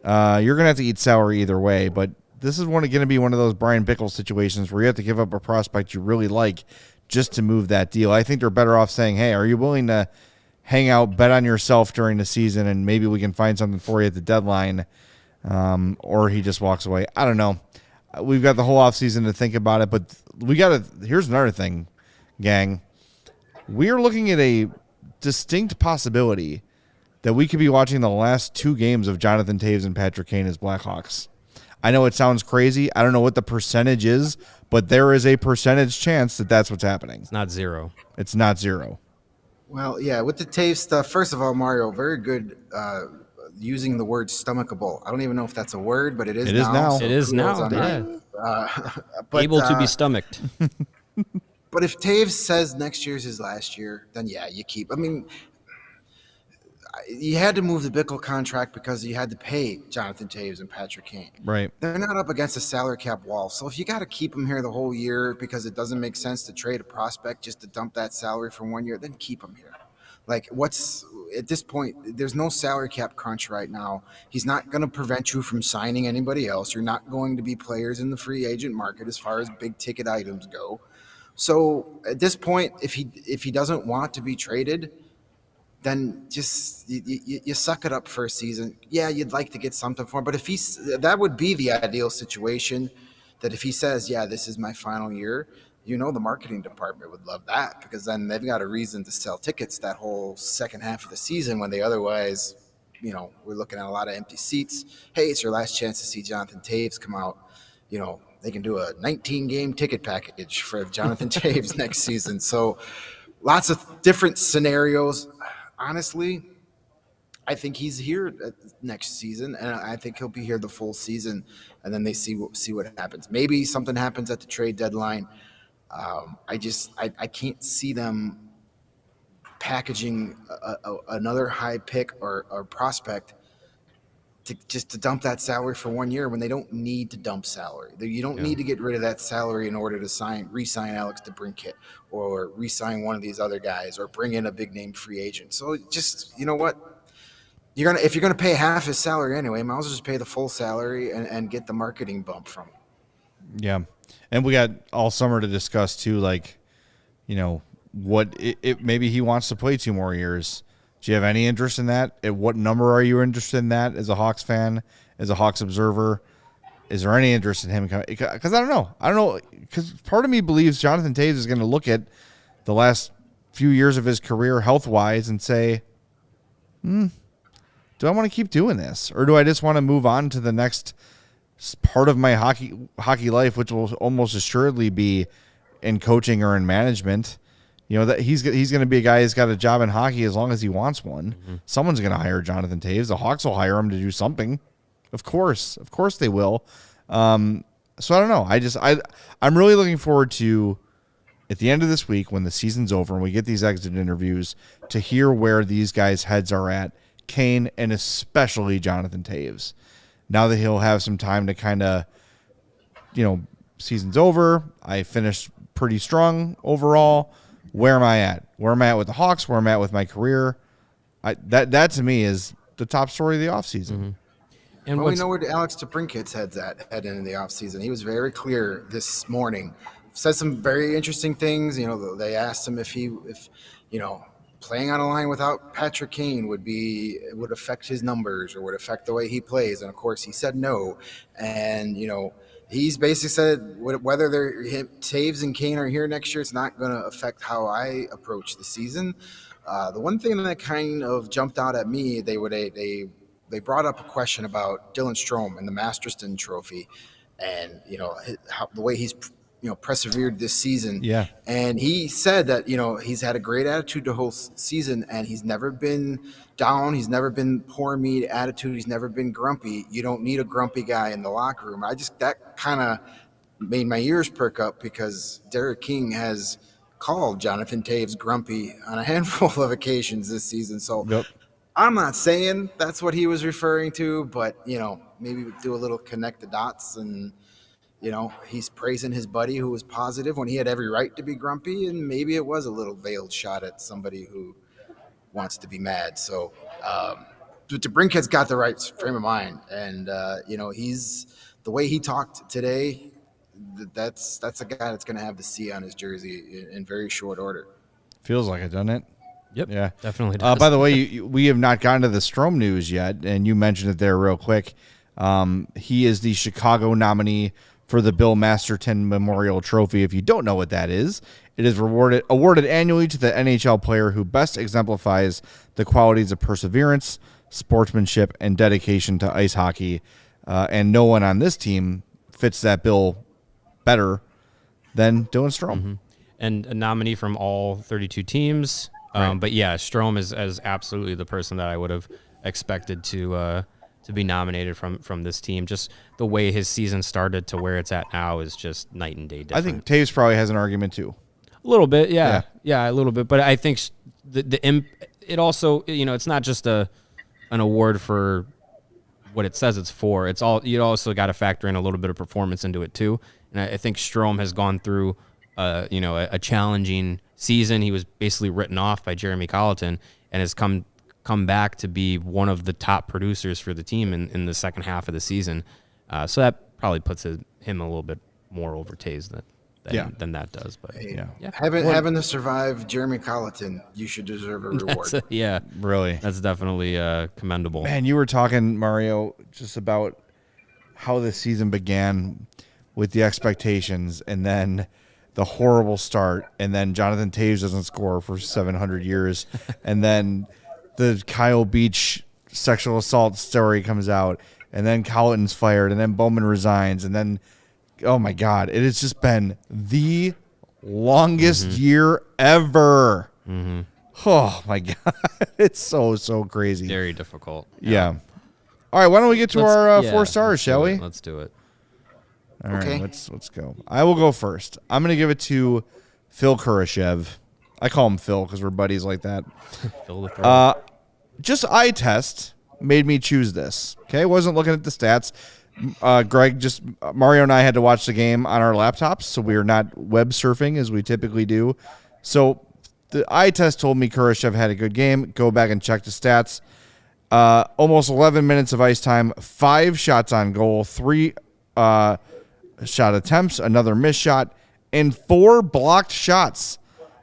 you're going to have to eat salary either way. But this is going to be one of those Brian Bickle situations where you have to give up a prospect you really like just to move that deal. I think they're better off saying, hey, are you willing to hang out, bet on yourself during the season, and maybe we can find something for you at the deadline, or he just walks away. I don't know. We've got the whole offseason to think about it, but here's another thing, gang. We are looking at a distinct possibility that we could be watching the last two games of Jonathan Taves and Patrick Kane as Blackhawks. I know it sounds crazy. I don't know what the percentage is, but there is a percentage chance that that's what's happening. It's not zero. It's not zero. Well, yeah, with the Taves stuff, first of all, Mario, very good using the word stomachable. I don't even know if that's a word, but it is now. So it is now. Yeah. Able to be stomached. But if Taves says next year's his last year, then yeah, you keep. I mean, you had to move the Bickle contract because you had to pay Jonathan Taves and Patrick Kane. Right. They're not up against a salary cap wall. So if you got to keep them here the whole year because it doesn't make sense to trade a prospect just to dump that salary for 1 year, then keep them here. Like, at this point, there's no salary cap crunch right now. He's not going to prevent you from signing anybody else. You're not going to be players in the free agent market as far as big ticket items go. So at this point, if he doesn't want to be traded, then just you suck it up for a season. Yeah, you'd like to get something for him, but that would be the ideal situation. That if he says, "Yeah, this is my final year," the marketing department would love that, because then they've got a reason to sell tickets that whole second half of the season when they otherwise, we're looking at a lot of empty seats. Hey, it's your last chance to see Jonathan Toews come out. They can do a 19-game ticket package for Jonathan Toews next season. So lots of different scenarios. Honestly, I think he's here next season, and I think he'll be here the full season, and then they see what happens. Maybe something happens at the trade deadline. I can't see them packaging another high pick or prospect to dump that salary for 1 year when they don't need to dump salary. You don't need to get rid of that salary in order to re-sign Alex DeBrincat or re-sign one of these other guys or bring in a big name free agent. So just, you know what? If you're gonna pay half his salary anyway, might as well just pay the full salary and get the marketing bump from him. Yeah. And we got all summer to discuss too, what maybe he wants to play 2 more years. Do you have any interest in that? At what number are you interested in that as a Hawks fan, as a Hawks observer? Is there any interest in him? Because I don't know. Because part of me believes Jonathan Toews is going to look at the last few years of his career health-wise and say, do I want to keep doing this? Or do I just want to move on to the next part of my hockey life, which will almost assuredly be in coaching or in management? That he's going to be a guy who's got a job in hockey as long as he wants one. Mm-hmm. Someone's going to hire Jonathan Toews. The Hawks will hire him to do something. Of course they will. So I don't know. I'm really looking forward to, at the end of this week when the season's over and we get these exit interviews, to hear where these guys' heads are at, Kane and especially Jonathan Toews. Now that he'll have some time to kind of, season's over. I finished pretty strong overall. Where am I at? Where am I at with the Hawks? Where am I at with my career? That to me is the top story of the offseason. Mm-hmm. And we know where Alex DeBrincat's head's at heading into the offseason. He was very clear this morning. Said some very interesting things. They asked him if playing on a line without Patrick Kane would affect his numbers or would affect the way he plays. And of course he said no. And, he's basically said whether Toews and Kane are here next year, it's not going to affect how I approach the season. The one thing that kind of jumped out at me, they brought up a question about Dylan Strome and the Masterton Trophy, and the way he's persevered this season. Yeah. And he said that he's had a great attitude the whole season, and he's never been down. He's never been poor me attitude. He's never been grumpy. You don't need a grumpy guy in the locker room. That kind of made my ears perk up, because Derek King has called Jonathan Toews grumpy on a handful of occasions this season. So yep. I'm not saying that's what he was referring to, but maybe do a little connect the dots, and he's praising his buddy who was positive when he had every right to be grumpy, and maybe it was a little veiled shot at somebody who wants to be mad. So DeBrincat's got the right frame of mind, and he's the way he talked today. That's a guy that's going to have the C on his jersey in very short order. Feels like it, doesn't it? Yep. Yeah, definitely does. By the way, we have not gotten to the Strome news yet, and you mentioned it there real quick. He is the Chicago nominee for the Bill Masterton Memorial Trophy. If you don't know what that is, it is awarded annually to the NHL player who best exemplifies the qualities of perseverance, sportsmanship, and dedication to ice hockey. And no one on this team fits that bill better than Dylan Strome. Mm-hmm. And a nominee from all 32 teams. Right. But yeah, Strome is absolutely the person that I would have expected to be nominated from this team. Just the way his season started to where it's at now is just night and day different. I think Toews probably has an argument too. A little bit, yeah, a little bit. But I think it also, it's not just an award for what it says it's for. It's all, you also got to factor in a little bit of performance into it too. And I think Strome has gone through a challenging season. He was basically written off by Jeremy Colleton and has come come back to be one of the top producers for the team in the second half of the season. So that probably puts him a little bit more over Taves than that does. But having to survive Jeremy Colleton, you should deserve a reward. Really, that's definitely commendable. Man, you were talking, Mario, just about how the season began with the expectations, and then the horrible start, and then Jonathan Taves doesn't score for 700 years, and then the Kyle Beach sexual assault story comes out, and then Colleton's fired, and then Bowman resigns, and then, oh my God, it has just been the longest year ever. Oh my God, it's so crazy. Very difficult. Yeah. All right, why don't we get to our 4 stars, shall we? Let's do it. All right, let's go. I will go first. I'm going to give it to Phil Kurashev. I call him Phil because we're buddies like that. Phil the Throw. Just eye test made me choose this. Okay, wasn't looking at the stats. Greg, Mario and I had to watch the game on our laptops, so we are not web surfing as we typically do. So the eye test told me Kurashev had a good game. Go back and check the stats. Almost 11 minutes of ice time, 5 shots on goal, 3 shot attempts, another missed shot, and 4 blocked shots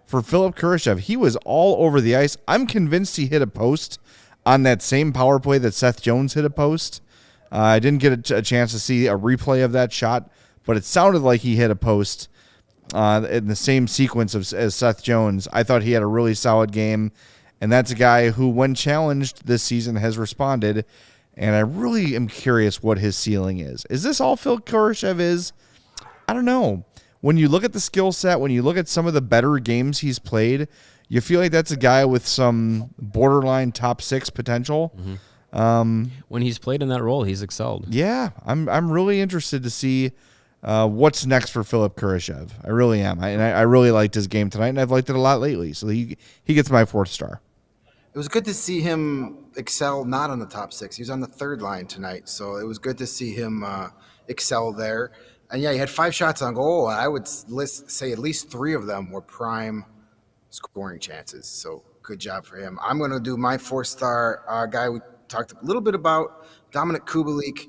for Philip Kurashev. He was all over the ice. I'm convinced he hit a post on that same power play that Seth Jones hit a post. I didn't get a chance to see a replay of that shot, but it sounded like he hit a post in the same sequence as Seth Jones. I thought he had a really solid game, and that's a guy who, when challenged this season, has responded. And I really am curious what his ceiling is. Is this all Phil Kurashev is? I don't know. When you look at the skill set, when you look at some of the better games he's played, you feel like that's a guy with some borderline top 6 potential. When he's played in that role, he's excelled. Yeah, I'm really interested to see what's next for Philip Kurashev. I really am. I really liked his game tonight, and I've liked it a lot lately. So he gets my 4th star. It was good to see him excel not on the top 6. He was on the 3rd line tonight, so it was good to see him excel there. And, yeah, he had 5 shots on goal, and I would say at least 3 of them were prime scoring chances. So good job for him. I'm going to do my 4-star guy we talked a little bit about, Dominic Kubalik.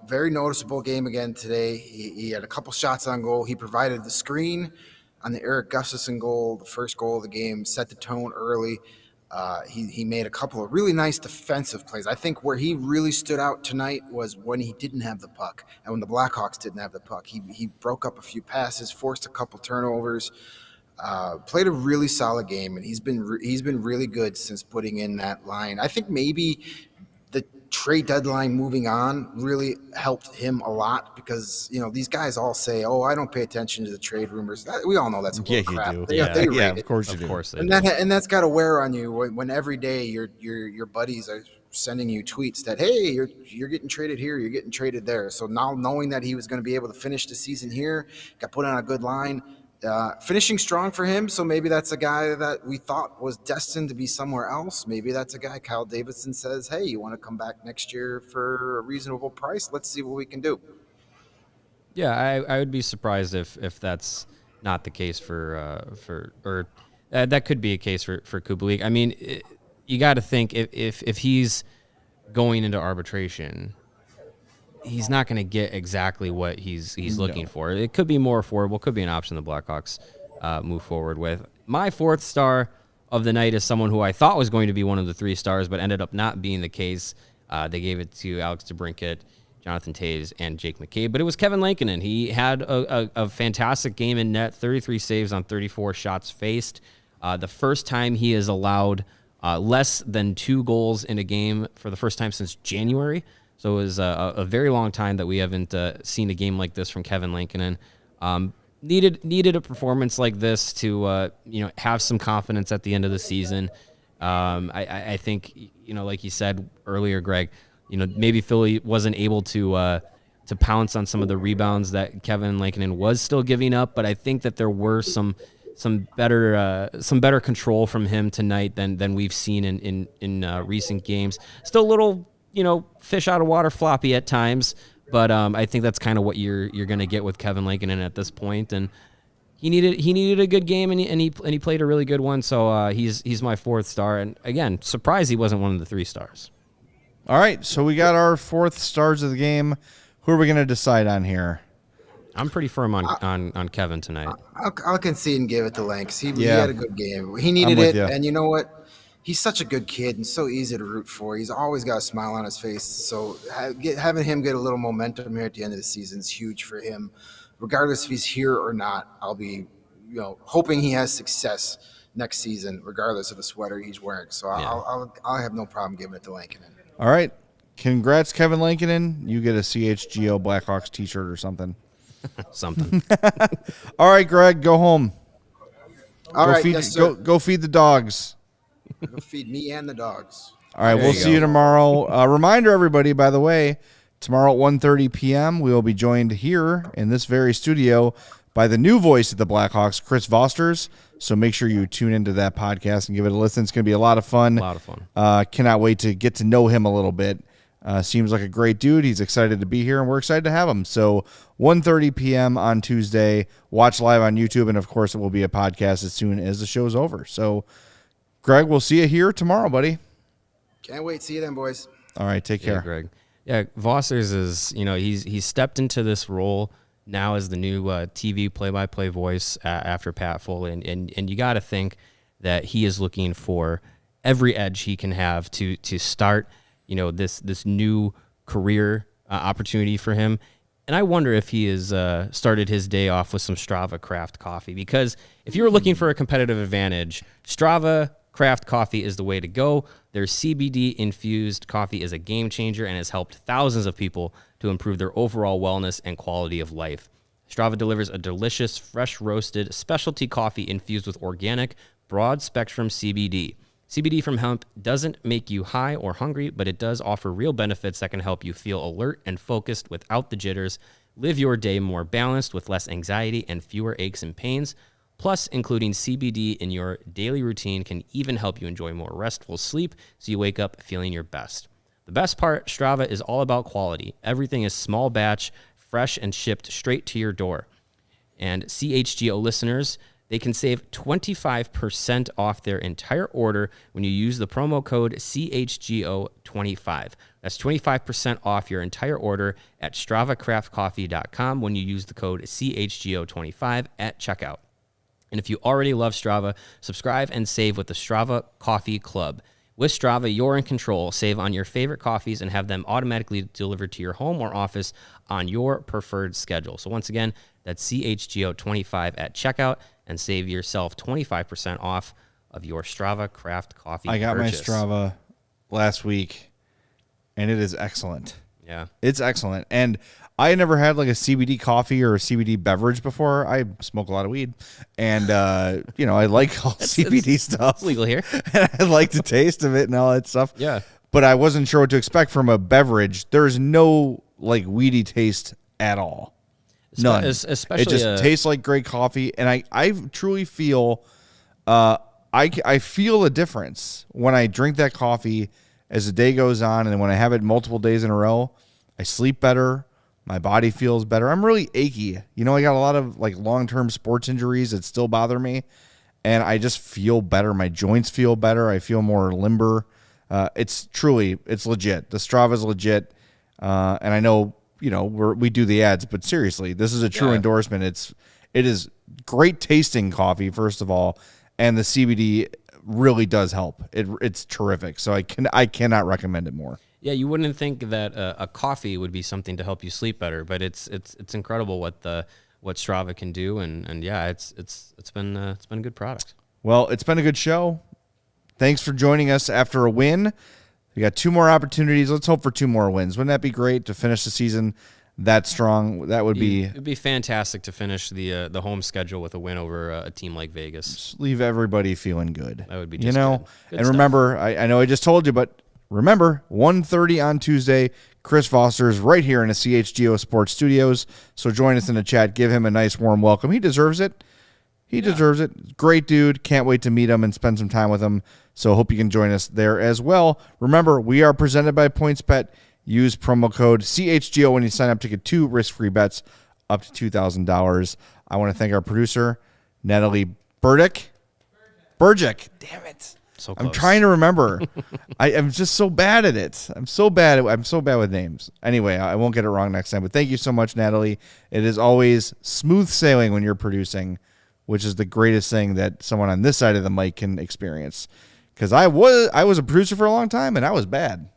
Very noticeable game again today. He had a couple shots on goal. He provided the screen on the Erik Gustafsson goal, the first goal of the game, set the tone early. He made a couple of really nice defensive plays. I think where he really stood out tonight was when he didn't have the puck and when the Blackhawks didn't have the puck. He broke up a few passes, forced a couple turnovers, played a really solid game, and he's been really good since putting in that line. I think maybe the trade deadline moving on really helped him a lot because, these guys all say, oh, I don't pay attention to the trade rumors. We all know that's a little crap. You do. Yeah, of course you do. Of course they do. And that's got to wear on you when every day your buddies are sending you tweets that, hey, you're getting traded here, you're getting traded there. So now knowing that he was going to be able to finish the season here, got put on a good line, finishing strong for him. So maybe that's a guy that we thought was destined to be somewhere else. Maybe that's a guy Kyle Davidson says, hey, you want to come back next year for a reasonable price? Let's see what we can do. Yeah, I would be surprised if that's not the case that could be a case for Kubalik. I mean, you got to think if he's going into arbitration, he's not going to get exactly what he's looking for. It could be more affordable, could be an option the Blackhawks move forward with. My 4th star of the night is someone who I thought was going to be one of the 3 stars, but ended up not being the case. They gave it to Alex DeBrincat, Jonathan Taves, and Jake McCabe, but it was Kevin Lankinen. He had a fantastic game in net, 33 saves on 34 shots faced. The first time he has allowed less than 2 goals in a game for the first time since January. So it was a very long time that we haven't seen a game like this from Kevin Lankinen. Needed a performance like this to have some confidence at the end of the season. I think like you said earlier, Greg, maybe Philly wasn't able to pounce on some of the rebounds that Kevin Lankinen was still giving up, but I think that there were some better control from him tonight than we've seen in recent games. Still a little fish out of water floppy at times, but I think that's kind of what you're going to get with Kevin Lankinen at this point. And he needed a good game, and he played a really good one. So he's my 4th star, and again, surprised he wasn't one of the 3 stars. All right, so we got our 4th stars of the game. Who are we going to decide on here? I'm pretty firm on Kevin tonight. I'll concede and give it to Lane because he Yeah. had a good game. He needed with it, ya. and you know what? He's such a good kid and so easy to root for. He's always got a smile on his face. So having him get a little momentum here at the end of the season is huge for him. Regardless if he's here or not, I'll be, hoping he has success next season, regardless of the sweater he's wearing. So I'll have no problem giving it to Lankinen. All right. Congrats, Kevin Lankinen. You get a CHGO Blackhawks t-shirt or something. Something. All right, Greg, go home. All right, feed, yes, sir. go feed the dogs. Go feed me and the dogs. All right, There we'll you see go. you tomorrow. Reminder, everybody, by the way, tomorrow at 1:30 p.m., we will be joined here in this very studio by the new voice of the Blackhawks, Chris Vosters. So make sure you tune into that podcast and give it a listen. It's going to be a lot of fun. A lot of fun. Cannot wait to get to know him a little bit. Seems like a great dude. He's excited to be here, and we're excited to have him. So 1:30 p.m. on Tuesday. Watch live on YouTube, and, of course, it will be a podcast as soon as the show's over. So, Greg, we'll see you here tomorrow, buddy. Can't wait. See you then, boys. All right, take care. Yeah, Greg. Yeah, Vossers is, he's stepped into this role now as the new TV play-by-play voice after Pat Foley, and you got to think that he is looking for every edge he can have to start, this new career opportunity for him. And I wonder if he has started his day off with some Strava craft coffee, because if you were looking for a competitive advantage, Strava craft coffee is the way to go. Their CBD infused coffee is a game changer and has helped thousands of people to improve their overall wellness and quality of life. Strava delivers a delicious, fresh roasted specialty coffee infused with organic, broad spectrum CBD. CBD from hemp doesn't make you high or hungry, but it does offer real benefits that can help you feel alert and focused without the jitters. Live your day more balanced with less anxiety and fewer aches and pains. Plus, including CBD in your daily routine can even help you enjoy more restful sleep so you wake up feeling your best. The best part, Strava is all about quality. Everything is small batch, fresh, and shipped straight to your door. And CHGO listeners, they can save 25% off their entire order when you use the promo code CHGO25. That's 25% off your entire order at StravaCraftCoffee.com when you use the code CHGO25 at checkout. And if you already love Strava, subscribe and save with the Strava Coffee Club. With Strava, you're in control. Save on your favorite coffees and have them automatically delivered to your home or office on your preferred schedule. So once again, that's CHGO25 at checkout and save yourself 25% off of your Strava Craft Coffee I got purchase. my Strava last week, and it is excellent. Yeah. It's excellent. And I never had like a CBD coffee or a CBD beverage before. I smoke a lot of weed, and I like all CBD stuff. It's legal here. And I like the taste of it and all that stuff. Yeah. But I wasn't sure what to expect from a beverage. There's no like weedy taste at all. None. Especially it just tastes like great coffee, and I truly feel I feel a difference when I drink that coffee as the day goes on, and when I have it multiple days in a row. I sleep better. My body feels better. I'm really achy. I got a lot of like long-term sports injuries that still bother me, and I just feel better. My joints feel better. I feel more limber. It's legit. The Strava is legit, and I know we do the ads, but seriously, this is a true endorsement. It is great tasting coffee, first of all, and the CBD really does help. It's terrific. So I cannot recommend it more. Yeah, you wouldn't think that a coffee would be something to help you sleep better, but it's incredible what Strava can do, and yeah, it's been a good product. Well, it's been a good show. Thanks for joining us after a win. We got 2 more opportunities. Let's hope for 2 more wins. Wouldn't that be great to finish the season that strong? That would be. It'd be fantastic to finish the home schedule with a win over a team like Vegas. Just leave everybody feeling good. That would be just good and stuff. Remember, I know I just told you, but remember, 1:30 on Tuesday, Chris Foster is right here in the CHGO Sports Studios. So join us in the chat. Give him a nice warm welcome. He deserves it. He deserves it. Great dude. Can't wait to meet him and spend some time with him. So hope you can join us there as well. Remember, we are presented by PointsBet. Use promo code CHGO when you sign up to get 2 risk-free bets up to $2,000. I want to thank our producer, Natalie Burdick. Damn it. So close. I'm trying to remember. I'm just so bad at it. I'm so bad with names. Anyway, I won't get it wrong next time. But thank you so much, Natalie. It is always smooth sailing when you're producing, which is the greatest thing that someone on this side of the mic can experience. Because I was a producer for a long time, and I was bad.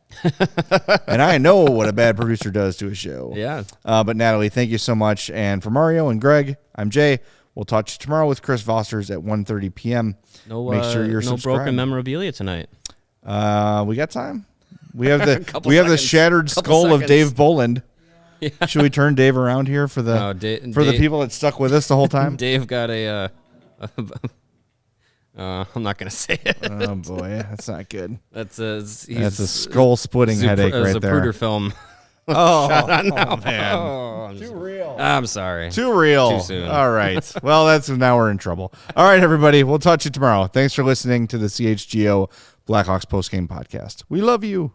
And I know what a bad producer does to a show. Yeah. But Natalie, thank you so much. And for Mario and Greg, I'm Jay. We'll talk to you tomorrow with Chris Fosters at 1:30 p.m. Make sure you're no subscribed. broken memorabilia tonight. We got time. We have the shattered skull seconds. of Dave Boland. Yeah. Should we turn Dave around here for the the people that stuck with us the whole time? Dave got I'm not gonna say it. Oh boy, that's not good. That's a skull splitting headache right there. Zapruder film. Oh, man. Too real. I'm sorry. Too real. Too soon. All right. Well, now we're in trouble. All right, everybody. We'll talk to you tomorrow. Thanks for listening to the CHGO Blackhawks Postgame Podcast. We love you.